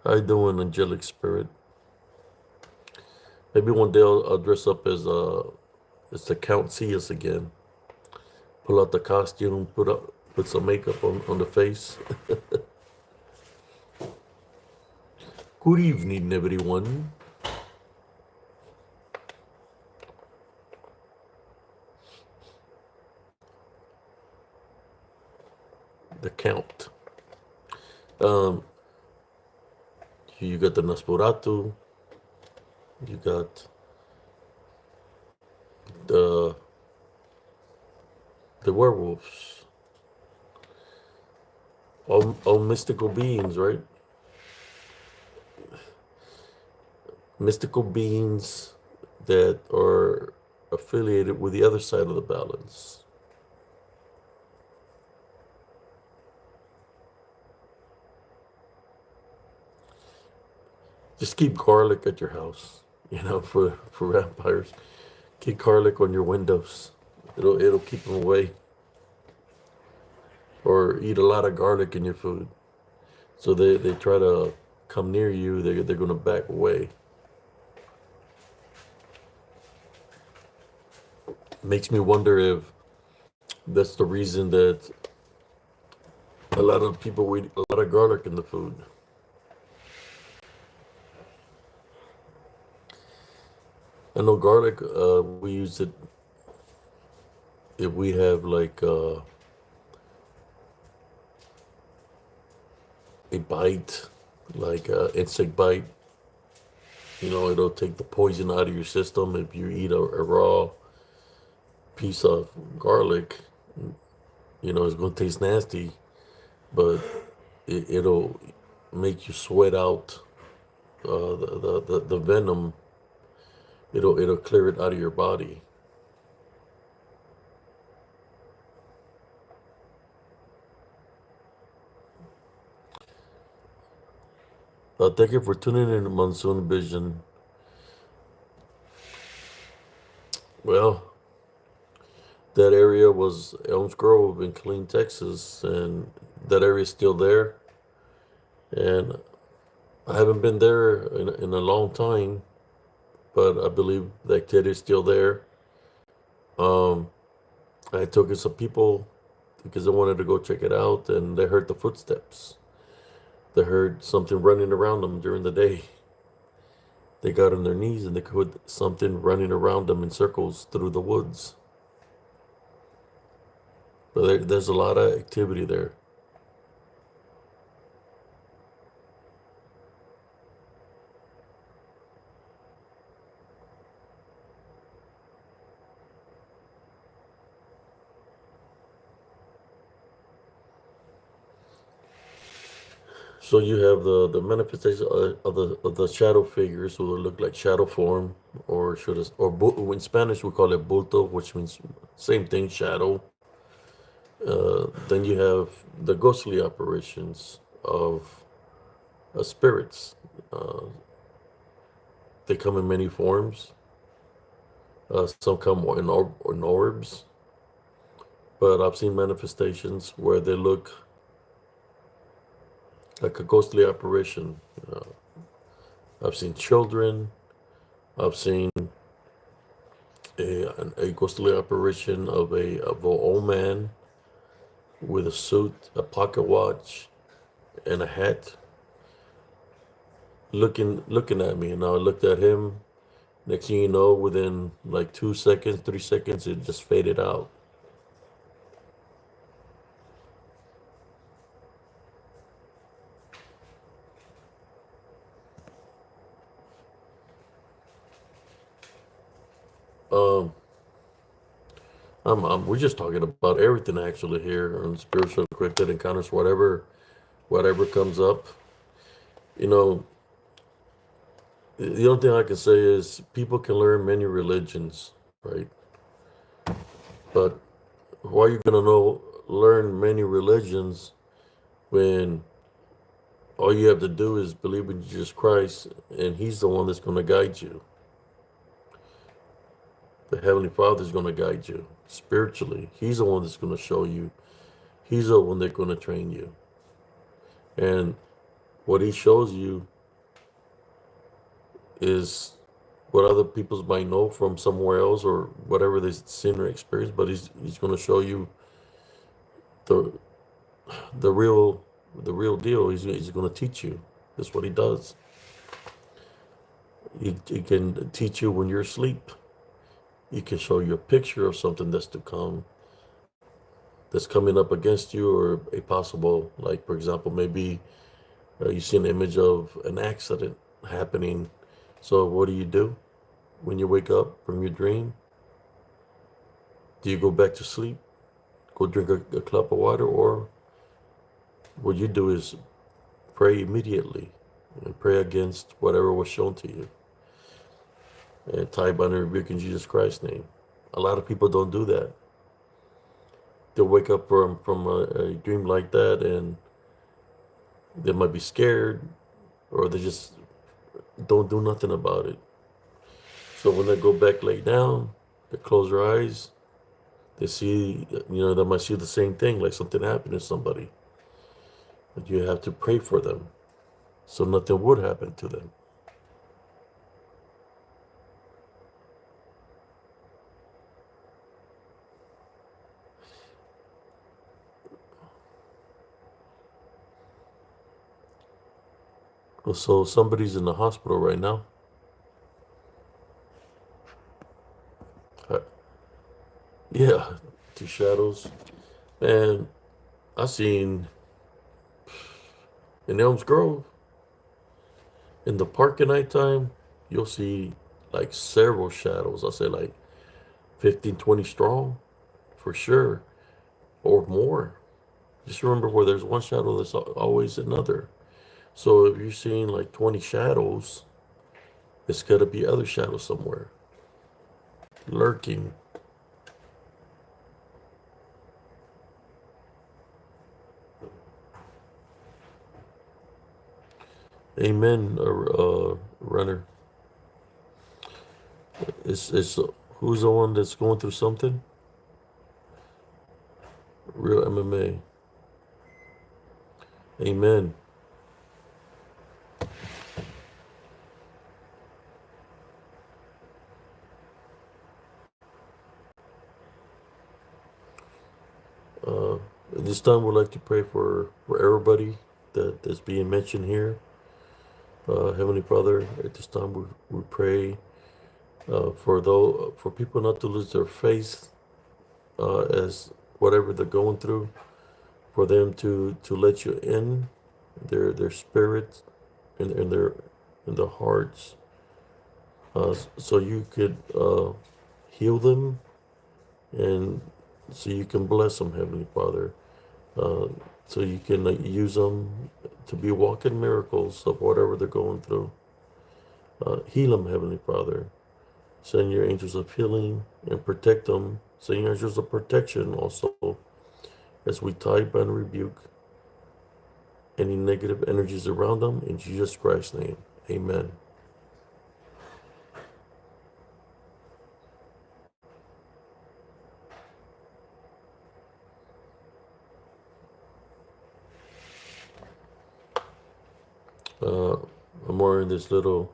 How you doing, angelic spirit? Maybe one day I'll dress up as the Count Sias again. Pull out the costume, put some makeup on the face. Good evening, everyone. The Count. Um, you got the Nosferatu. You got the the werewolves. All mystical beings, right? Mystical beings that are affiliated with the other side of the balance. Just keep garlic at your house, for vampires. Keep garlic on your windows. It'll keep them away. Or eat a lot of garlic in your food. So they try to come near you, they're gonna back away. Makes me wonder if that's the reason that a lot of people eat a lot of garlic in the food. I know garlic, we use it if we have like a bite, like insect bite. It'll take the poison out of your system if you eat a raw piece of garlic. It's going to taste nasty, but it'll make you sweat out the venom. It'll clear it out of your body. Thank you for tuning in to Monsoon Vision. Well, that area was Elms Grove in Killeen, Texas, and that area is still there. And I haven't been there in a long time, but I believe the activity is still there. Um, I took in some people because I wanted to go check it out, and they heard the footsteps. They heard something running around them during the day. They got on their knees and they heard something running around them in circles through the woods. But there's a lot of activity there. So you have the manifestation of the shadow figures who look like shadow form, or in Spanish we call it bulto, which means same thing, shadow. Then you have the ghostly apparitions of spirits. Uh, they come in many forms. Some come in orbs, but I've seen manifestations where they look like a ghostly apparition. Uh, I've seen children. I've seen a ghostly apparition of an old man with a suit, a pocket watch, and a hat, looking at me. And I looked at him. Next thing you know, within like 2 seconds, 3 seconds, it just faded out. Um, we're just talking about everything actually here on spiritual encrypted encounters, whatever comes up. You know, the only thing I can say is people can learn many religions, right? But why are you gonna learn many religions when all you have to do is believe in Jesus Christ and He's the one that's gonna guide you. The Heavenly Father is gonna guide you spiritually. He's the one that's gonna show you. He's the one that's gonna train you. And what He shows you is what other peoples might know from somewhere else or whatever they've seen or experienced, but he's going to show you the the real the real deal. He's going to teach you. That's what he does. He can teach you when you're asleep. He can show you a picture of something that's to come, that's coming up against you, or a possible, like for example, maybe you see an image of an accident happening. So what do? When you wake up from your dream? Do you go back to sleep? Go drink a cup of water? Or what you do is pray immediately and pray against whatever was shown to you and tie, bind, and rebuke in Jesus Christ's name. A lot of people don't do that. They'll wake up from a dream like that and they might be scared, or they just don't do nothing about it. So when they go back, lay down, they close their eyes, they see, they might see the same thing, like something happened to somebody. But you have to pray for them so nothing would happen to them. So somebody's in the hospital right now. Uh, Yeah, two shadows. And I seen in Elms Grove, in the park at nighttime, you'll see like several shadows. I say like 15, 20 strong for sure, or more. Just remember where there's one shadow, there's always another. So if you're seeing like 20 shadows, it's got to be other shadows somewhere lurking. Amen, runner. It's who's the one that's going through something? Real MMA. Amen. At this time, we'd like to pray for everybody that's being mentioned here. Heavenly Father, at this time we pray for people not to lose their faith as whatever they're going through, for them to let you in their spirits and in their hearts, so you could heal them and so you can bless them, Heavenly Father. Uh, so you can use them to be walking miracles of whatever they're going through. Heal them, Heavenly Father. Send your angels of healing and protect them. Send your angels of protection also as we tie, bind, and rebuke any negative energies around them in Jesus Christ's name. Amen. Uh, I'm wearing this little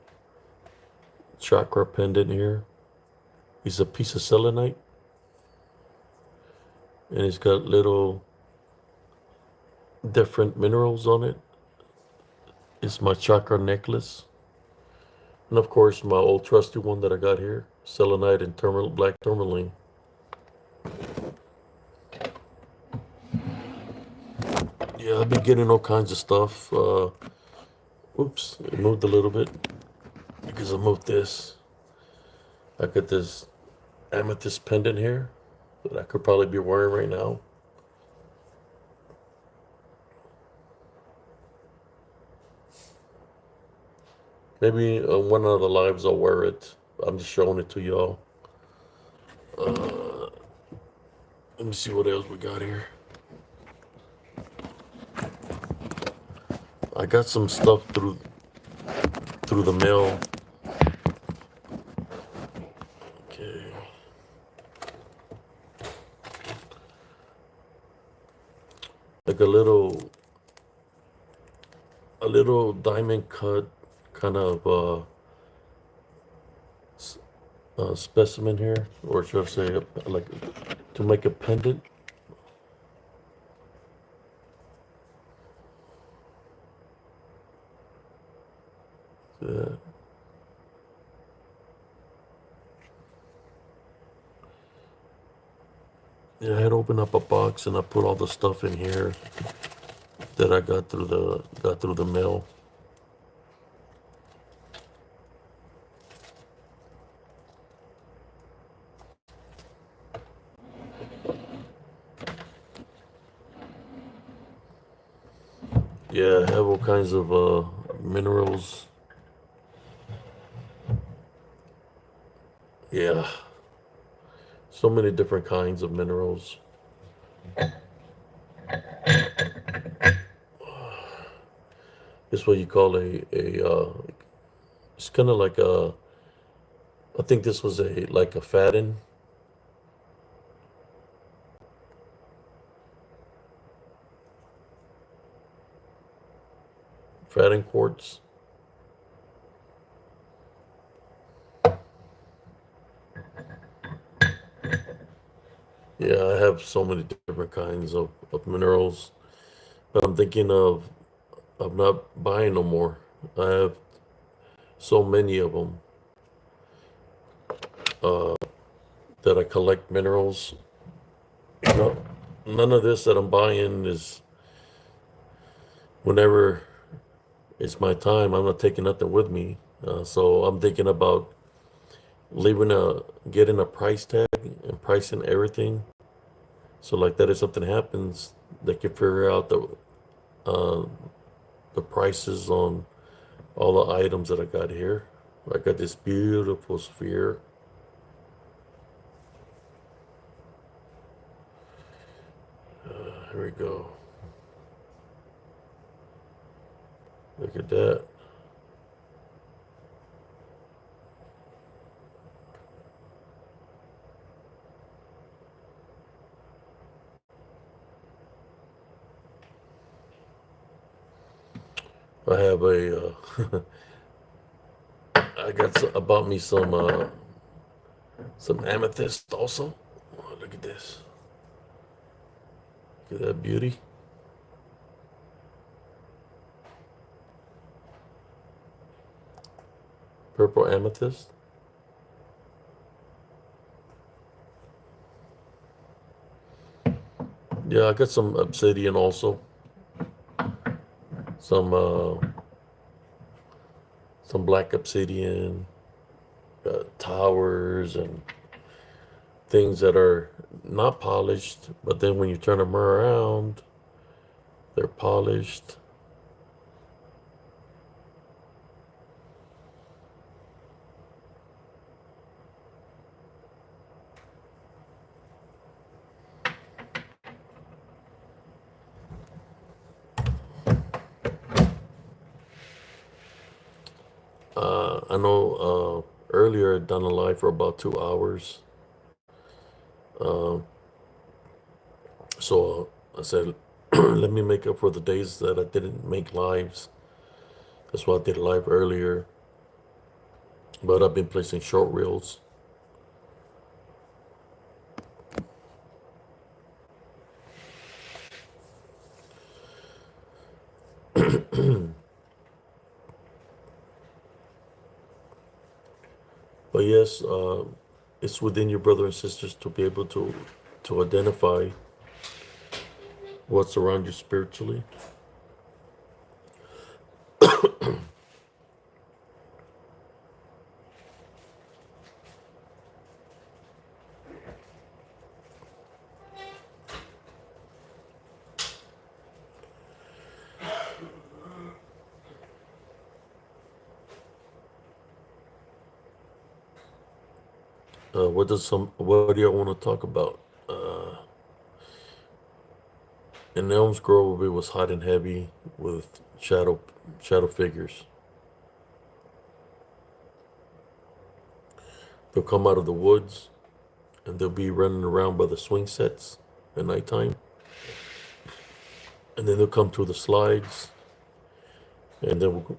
chakra pendant here. It's a piece of selenite, and it's got little different minerals on it. It's my chakra necklace. And of course, my old trusty one that I got here, selenite and black tourmaline. Yeah, I've been getting all kinds of stuff. Oops, it moved a little bit because I moved this. I got this amethyst pendant here that I could probably be wearing right now. Maybe on one of the lives I'll wear it. I'm just showing it to y'all. Uh, Let me see what else we got here. I got some stuff through the mail. Okay. Like a little diamond cut kind of specimen here, or should I say, like to make a pendant. Uh, yeah, I had opened up a box and I put all the stuff in here that I got through the mail. Yeah, I have all kinds of minerals. Yeah, so many different kinds of minerals. It's what you call it's kind of like I think this was like a fatten quartz. Yeah, I have so many different kinds of minerals, but I'm thinking of not buying no more. I have so many of them uh, that I collect minerals. You know, none of this that I'm buying is whenever it's my time. I'm not taking nothing with me. So I'm thinking about leaving getting a price tag and pricing everything. So like that, if something happens, they can figure out uh, the prices on all the items that I got here. I got this beautiful sphere. Here we go. Look at that. I have I bought me some amethyst also. Oh, look at this. Look at that beauty. Purple amethyst. Yeah, I got some obsidian also. Some some black obsidian, towers and things that are not polished, but then when you turn them around, they're polished. I know earlier I'd done a live for about 2 hours. Uh, so I said, let me make up for the days that I didn't make lives. That's why I did a live earlier. But I've been placing short reels. But yes, it's within your brother and sisters to be able to identify what's around you spiritually. What do you want to talk about? In Elm's Grove, it was hot and heavy with shadow figures. They'll come out of the woods and they'll be running around by the swing sets at nighttime. And then they'll come through the slides and then we'll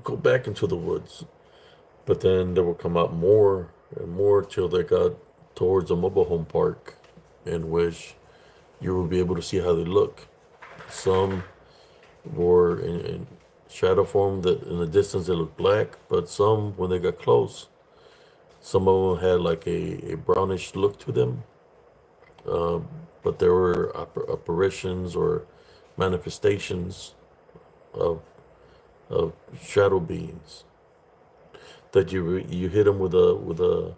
go back into the woods. But then they will come out more and more till they got towards a mobile home park, in which you will be able to see how they look. Some were in shadow form that in the distance they looked black, but some, when they got close, some of them had like a brownish look to them. Uh, but there were apparitions or manifestations of of shadow beings that you hit them with a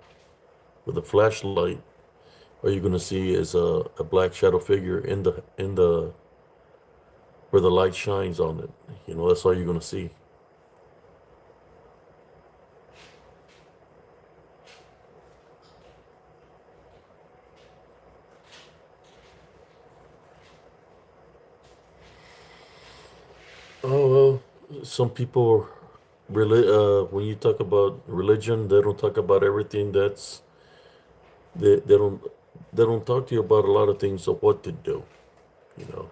flashlight. All you're gonna see is a black shadow figure in the where the light shines on it. You know, that's all you're gonna see. Oh well, some people when you talk about religion, they don't talk about everything. They don't talk to you about a lot of things of what to do. You know,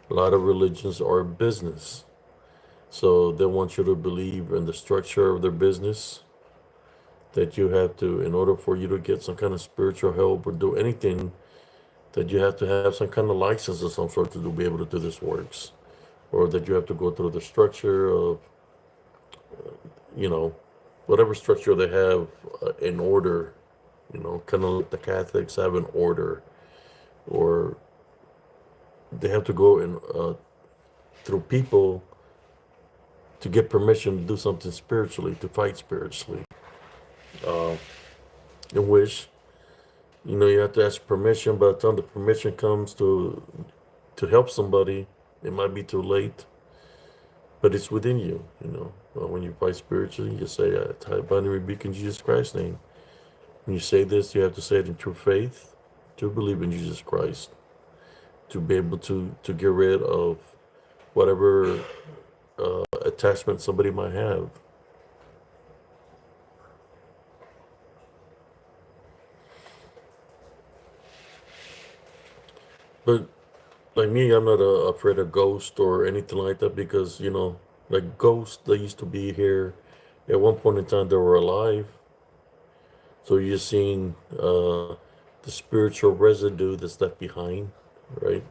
a lot of religions are business, so they want you to believe in the structure of their business. That you have to, in order for you to get some kind of spiritual help or do anything, that you have to have some kind of license of some sort to be able to do this works, or that you have to go through the structure of, you know, whatever structure they have in order, you know, kind of like the Catholics have an order, or they have to go in through people to get permission to do something spiritually, to fight spiritually. Uh, in which, you know, you have to ask permission. By the time the permission comes to help somebody, it might be too late, but it's within you. You know, when you fight spiritually, you say, "I bind and rebuke in Jesus Christ's name." When you say this, you have to say it in true faith, to believe in Jesus Christ, to be able to get rid of whatever attachment somebody might have. But like me, I'm not afraid of ghosts or anything like that because, you know, like ghosts, they used to be here. At one point in time, they were alive. So you're seeing the spiritual residue that's left behind, right?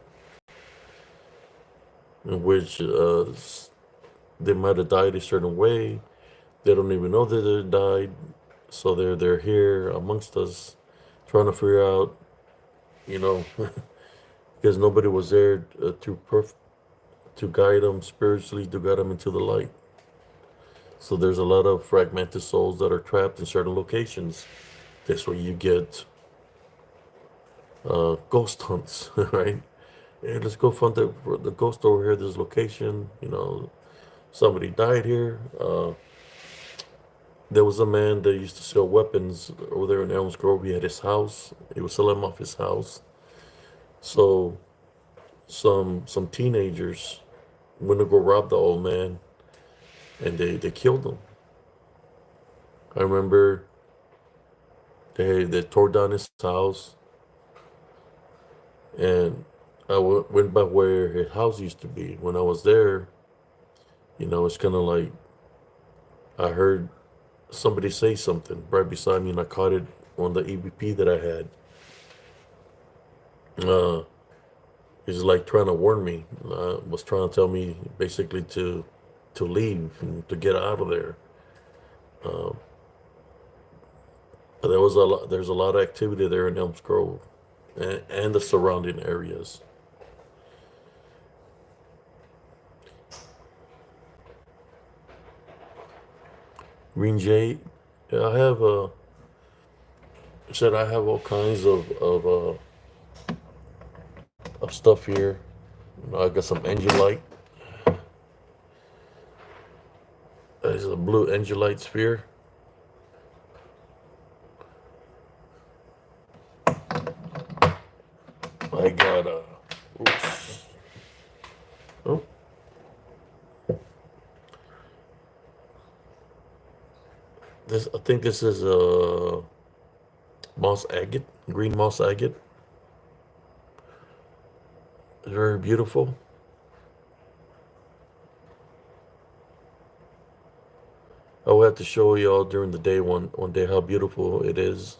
In which they might have died a certain way. They don't even know that they died. So they're here amongst us, trying to figure out, you know, because nobody was there to guide them spiritually, to guide them into the light. So there's a lot of fragmented souls that are trapped in certain locations. That's where you get ghost hunts, right? Hey, let's go find the ghost over here, this location. You know, somebody died here. There was a man that used to sell weapons over there in Elms Grove. He had his house. He was selling them off his house. So some teenagers went to go rob the old man, and they killed him. I remember they tore down his house, and went by where his house used to be. When I was there, you know, it's kind of like I heard somebody say something right beside me, and I caught it on the EVP that I had. Uh, he's like trying to warn me. Was trying to tell me basically to leave and to get out of there. Uh, but there was a lot. There's a lot of activity there in Elms Grove and the surrounding areas. Green Jade. Yeah, I have said I have all kinds of stuff here. You know, I got some Angelite. There's a blue Angelite sphere. I got oops. Oh, this I think this is moss agate, green moss agate. Very beautiful. Oh, got to show y'all during the day one day how beautiful it is.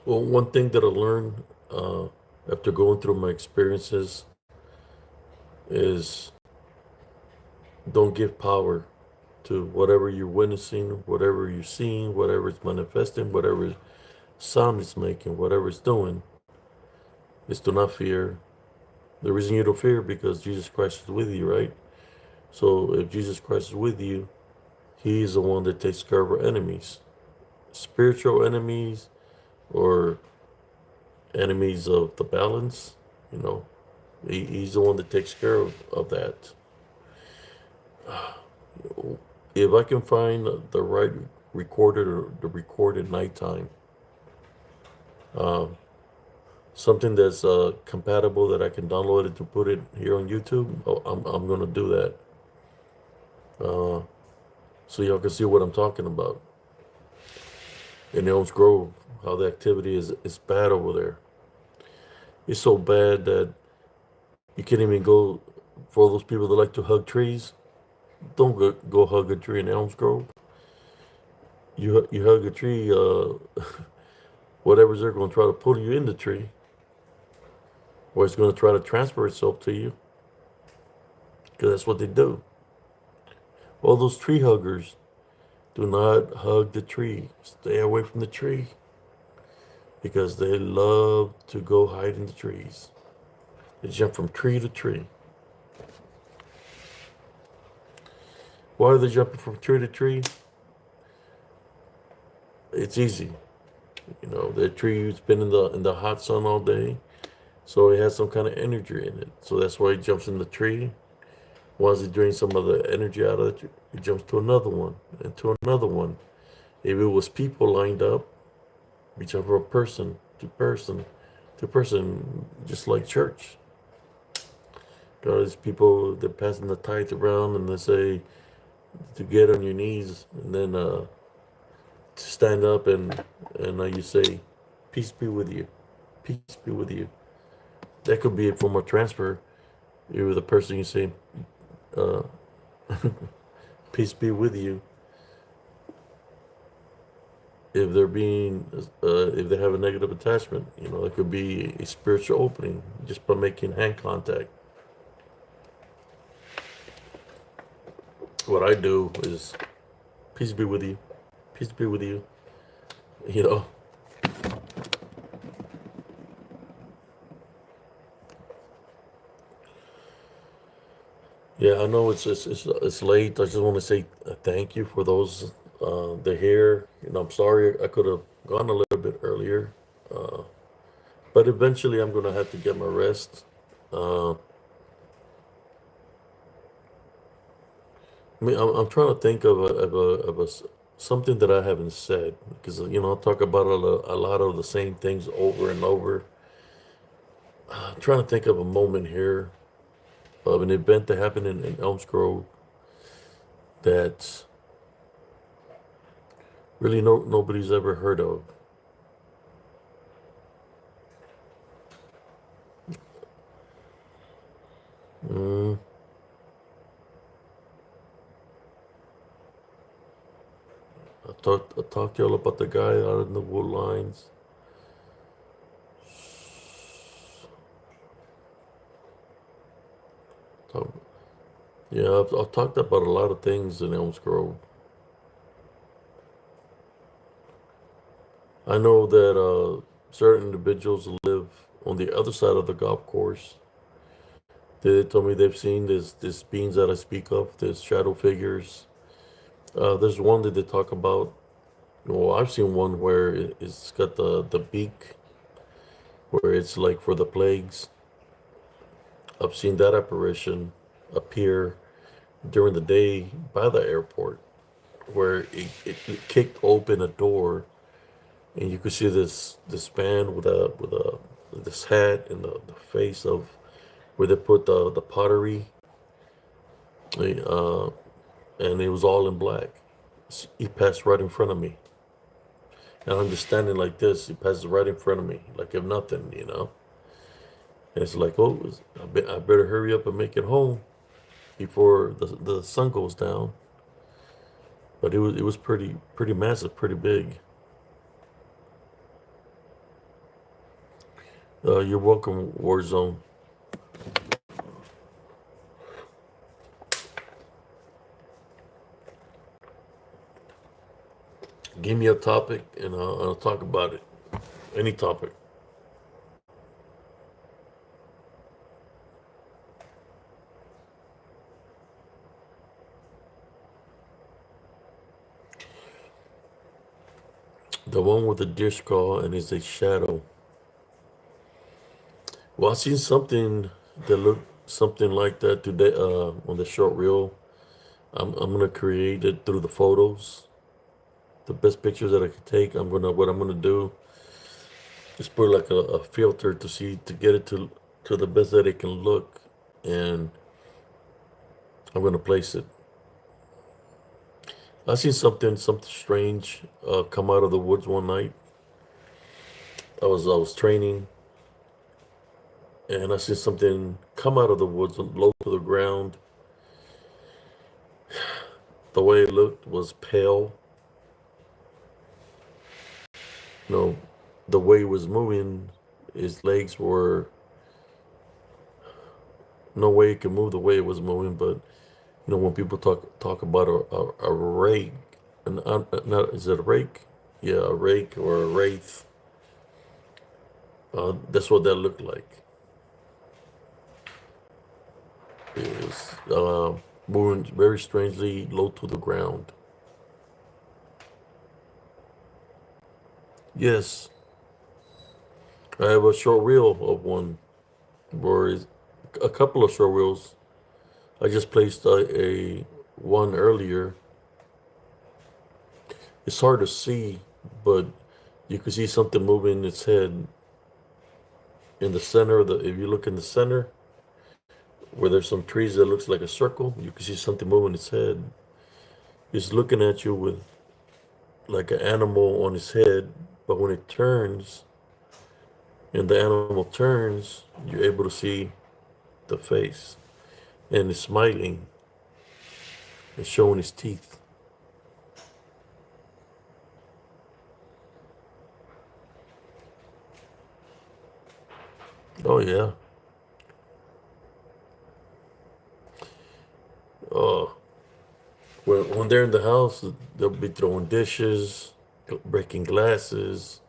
Well, one thing that I learned after going through my experiences is don't give power to whatever you're witnessing, whatever you're seeing, whatever it's manifesting, whatever sound it's making, whatever it's doing. Is to not fear. The reason you don't fear because Jesus Christ is with you, right? So if Jesus Christ is with you, He's the one that takes care of our enemies, spiritual enemies or enemies of the balance. You know, he's the one that takes care of that. If I can find the right recorded or the recorded nighttime, uh, something that's compatible that I can download it to put it here on YouTube, I'm gonna do that. So y'all can see what I'm talking about. In Elms Grove, how the activity is bad over there. It's so bad that you can't even go. For those people that like to hug trees, don't go hug a tree in Elms Grove. You hug a tree, whatever's there going to try to pull you in the tree, or it's going to try to transfer itself to you, because that's what they do. All those tree huggers do not hug the tree. Stay away from the tree, because they love to go hide in the trees. They jump from tree to tree. Why are they jumping from tree to tree? It's easy. You know, the tree's been in the hot sun all day, so it has some kind of energy in it. So that's why it jumps in the tree. Once it drains some of the energy out of it, it jumps to another one and to another one. If it was people lined up, we jump from person to person to person, just like church. There's people that passing the tithe around and they say to get on your knees and then to stand up and you say, "Peace be with you, peace be with you." That could be a form of transfer. You're the person you say, uh, "Peace be with you." If they're being, if they have a negative attachment, you know, it could be a spiritual opening just by making hand contact. What I do is, "Peace be with you, peace be with you." You know, yeah, I know it's late. I just want to say thank you for those that are here. You know, I'm sorry I could have gone a little bit earlier, uh, but eventually I'm gonna have to get my rest. Uh, I mean, I'm trying to think of something that I haven't said because you know I talk about a lot of the same things over and over. I'm trying to think of a moment here of an event that happened in Elms Grove that really nobody's ever heard of. Mm, I talked to y'all about the guy out in the wood lines. Talk, yeah, I've talked about a lot of things in Elms Grove. I know that certain individuals live on the other side of the golf course. They told me they've seen this beings that I speak of, this shadow figures. There's one that they talk about. Well, I've seen one where it's got the beak, where it's like for the plagues. I've seen that apparition appear during the day by the airport, where it kicked open a door, and you could see this man with a this hat and the face of where they put the pottery, uh, and it was all in black. He passed right in front of me. And I'm just standing like this. He passes right in front of me, like if nothing, you know. And it's like, oh, I better hurry up and make it home before the sun goes down. But it was pretty massive, pretty big. You're welcome, Warzone. Give me a topic and I'll talk about it. Any topic. The one with the dish call and is a shadow. Well, I seen something that looked something like that today on the short reel. I'm gonna create it through the photos, the best pictures that I could take. What I'm gonna do is put like a filter to see to get it to the best that it can look, and I'm gonna place it. I seen something strange come out of the woods one night. I was training, and I seen something come out of the woods low to the ground. The way it looked was pale. You know, the way he was moving, his legs were no way he could move the way it was moving. But when people talk about a rake, not is it a rake? Yeah, a rake or a wraith. That's what that looked like. It was moving very strangely low to the ground. Yes, I have a short reel of one, or a couple of short reels. I just placed a one earlier. It's hard to see, but you can see something moving its head in the center of the. If you look in the center, where there's some trees that looks like a circle, you can see something moving its head. It's looking at you with like an animal on its head, but when it turns and the animal turns, you're able to see the face, and it's smiling and showing his teeth. Oh yeah. Oh, when they're in the house, they'll be throwing dishes, breaking glasses.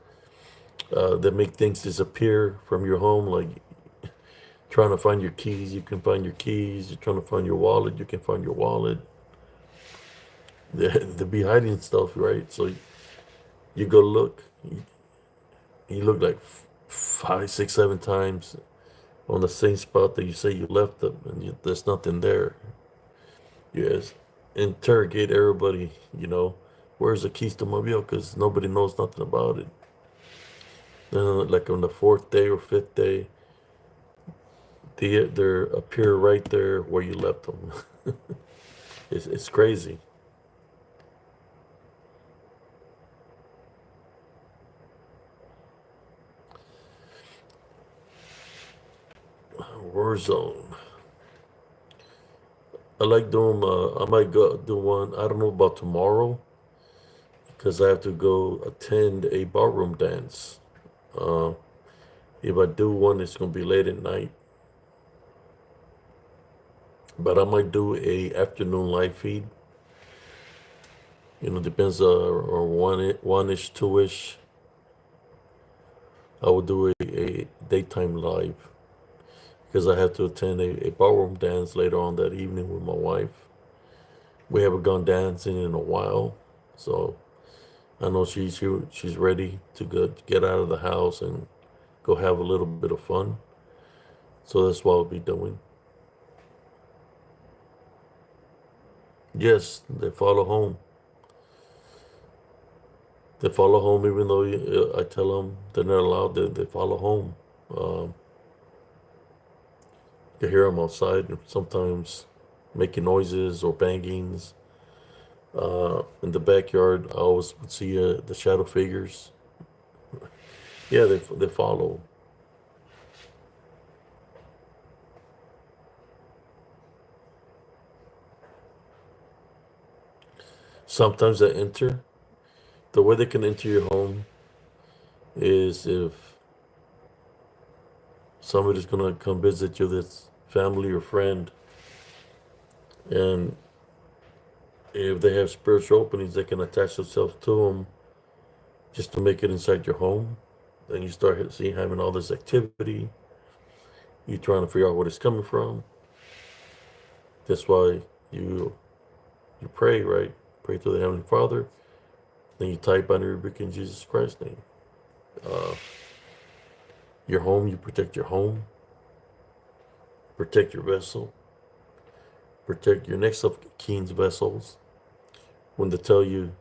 They make things disappear from your home, like trying to find your keys. You can find your keys. You're trying to find your wallet. You can find your wallet. They be hiding stuff, right? So you go look. You look like five, six, seven times on the same spot that you say you left them, and there's nothing there. Yes, interrogate everybody. Where's the keys to mobile? Because nobody knows nothing about it. Then, like on the fourth day or fifth day, they appear right there where you left them. It's crazy. Warzone. I like doing. I might go do one. I don't know about tomorrow because I have to go attend a ballroom dance. Uh, if I do one, it's gonna be late at night. But I might do a afternoon live feed. Depends on one-ish, two-ish. I will do a daytime live because I have to attend a ballroom dance later on that evening with my wife. We haven't gone dancing in a while, so I know she's ready to get out of the house and go have a little bit of fun. So that's what I'll be doing. Yes, they follow home. They follow home even though I tell them they're not allowed. They follow home. Um, you hear them outside sometimes making noises or bangings. In the backyard, I always would see the shadow figures. Yeah, they follow. Sometimes they enter. The way they can enter your home is if somebody's gonna come visit you, that's family or friend, and if they have spiritual openings, they can attach themselves to them just to make it inside your home. Then you start seeing having all this activity. You trying to figure out what it's coming from. That's why you you pray, right? Pray to the Heavenly Father. Then you type on your book in Jesus Christ's name. Uh, your home, you protect your home, protect your vessel, protect your next of kin's vessels. When they tell you,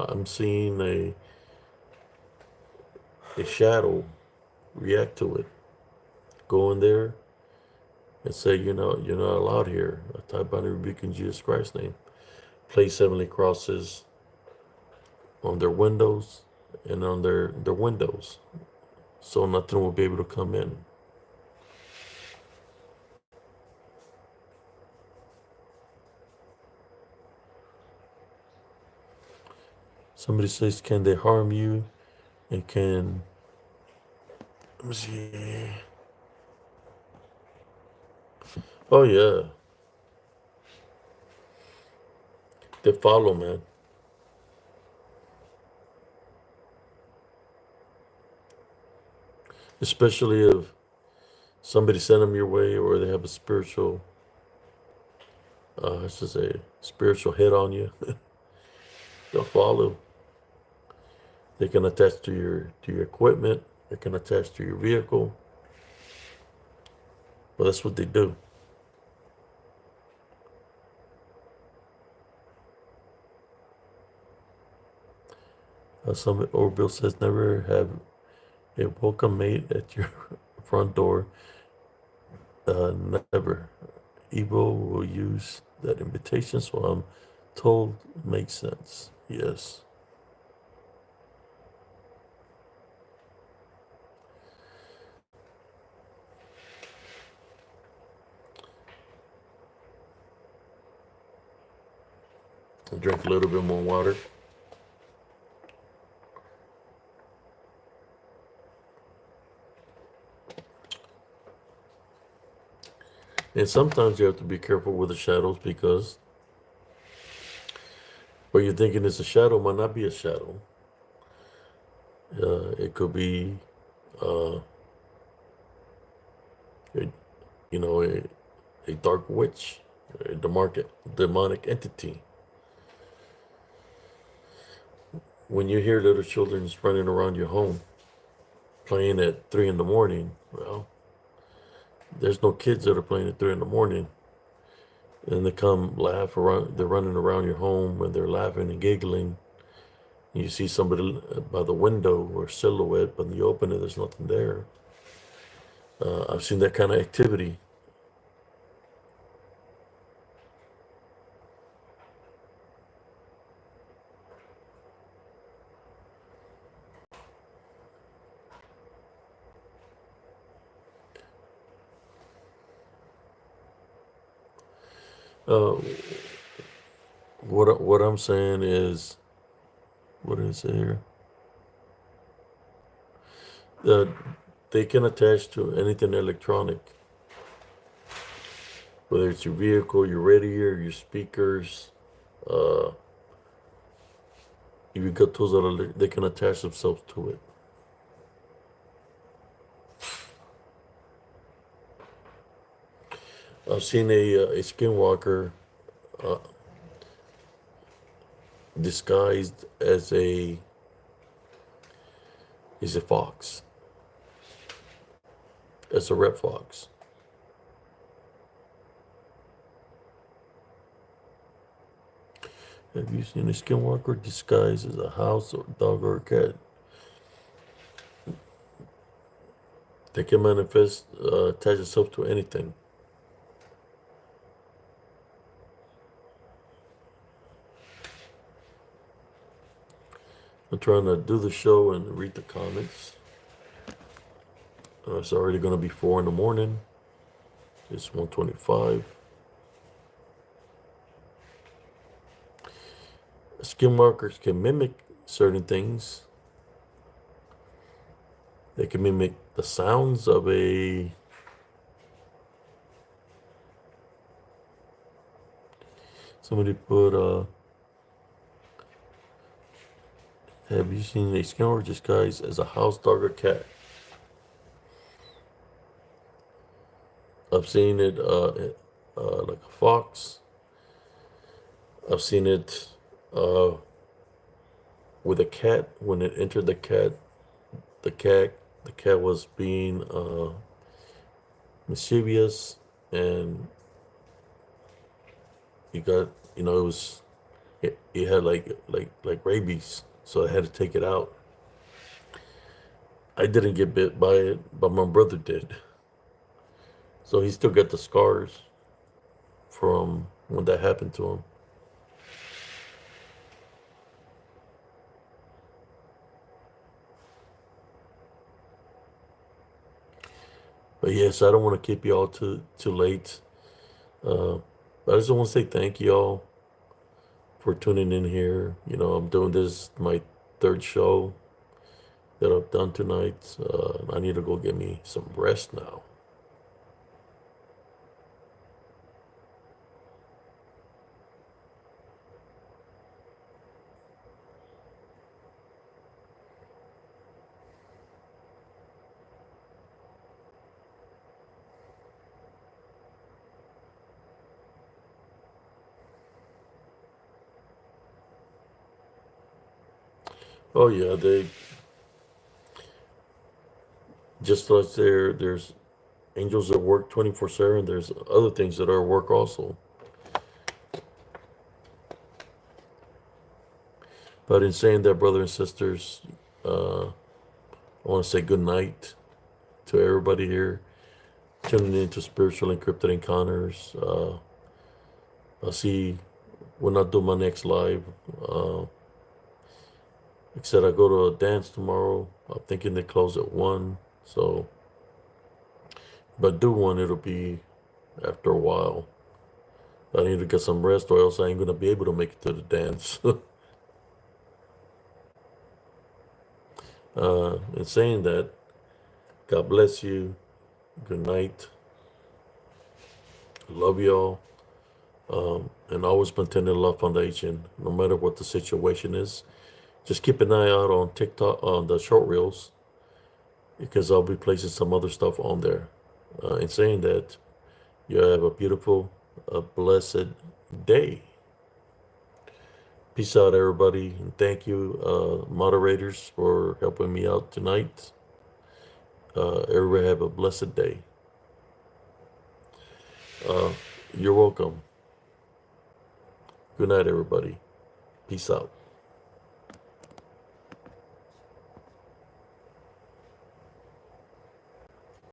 I'm seeing a shadow, react to it. Go in there and say, you're not allowed here. I type on your book in Jesus Christ's name. Place heavenly crosses on their windows and on their windows, so nothing will be able to come in. Somebody says, can they harm you? And can, let me see. Oh, yeah. They follow, man. Especially if somebody sent them your way or they have a spiritual, I should say, spiritual hit on you. They'll follow. They can attach to your equipment. They can attach to your vehicle. But that's what they do. Some Orville says never have a welcome mate at your front door. Never. Evil will use that invitation, so I'm told makes sense. Yes. I'll drink a little bit more water. And sometimes you have to be careful with the shadows because what you're thinking is a shadow might not be a shadow. It could be, uh, a, a dark witch, a demonic entity. When you hear little children running around your home playing at 3 in the morning, well, there's no kids that are playing at 3 in the morning. And they come laugh around, they're running around your home and they're laughing and giggling. You see somebody by the window or silhouette, but when you open it, there's nothing there. I've seen that kind of activity. Uh, what I'm saying is, what did I say here? Uh, they can attach to anything electronic, whether it's your vehicle, your radio, your speakers. Uh, if you got tools that are, they can attach themselves to it. I've seen a skinwalker uh, disguised as a fox, as a red fox. Have you seen a skinwalker disguised as a house or dog or a cat? They can manifest, attach itself to anything. trying to do the show and read the comments. It's already going to be 4 in the morning. It's 1:25. Skin markers can mimic certain things. They can mimic the sounds of a somebody put have you seen a skin marker disguised as a house dog or cat? I've seen it like a fox. I've seen it uh, with a cat. When it entered the cat, the cat was being mischievous, and you got, it was, it had like rabies, so I had to take it out. I didn't get bit by it, but my brother did. So he still got the scars from when that happened to him. But yes, I don't want to keep y'all too late. But I just want to say thank y'all for tuning in here. I'm doing this my third show that I've done tonight. I need to go get me some rest now. Oh yeah, they just like there's angels that work 24/7. There's other things that are at work also. But in saying that, brothers and sisters, I want to say good night to everybody here tuning into Spiritual Encrypted Encounters. I'll see when I do my next live. Like I said, I go to a dance tomorrow. I'm thinking they close at 1. So, if I do one, it'll be after a while. I need to get some rest, or else I ain't going to be able to make it to the dance. In saying that, God bless you. Good night. Love y'all. And always maintain the Love Foundation, no matter what the situation is. Just keep an eye out on TikTok, on the short reels, because I'll be placing some other stuff on there. In saying that, you have a beautiful, blessed day. Peace out, everybody. And thank you, moderators, for helping me out tonight. Everybody have a blessed day. You're welcome. Good night, everybody. Peace out.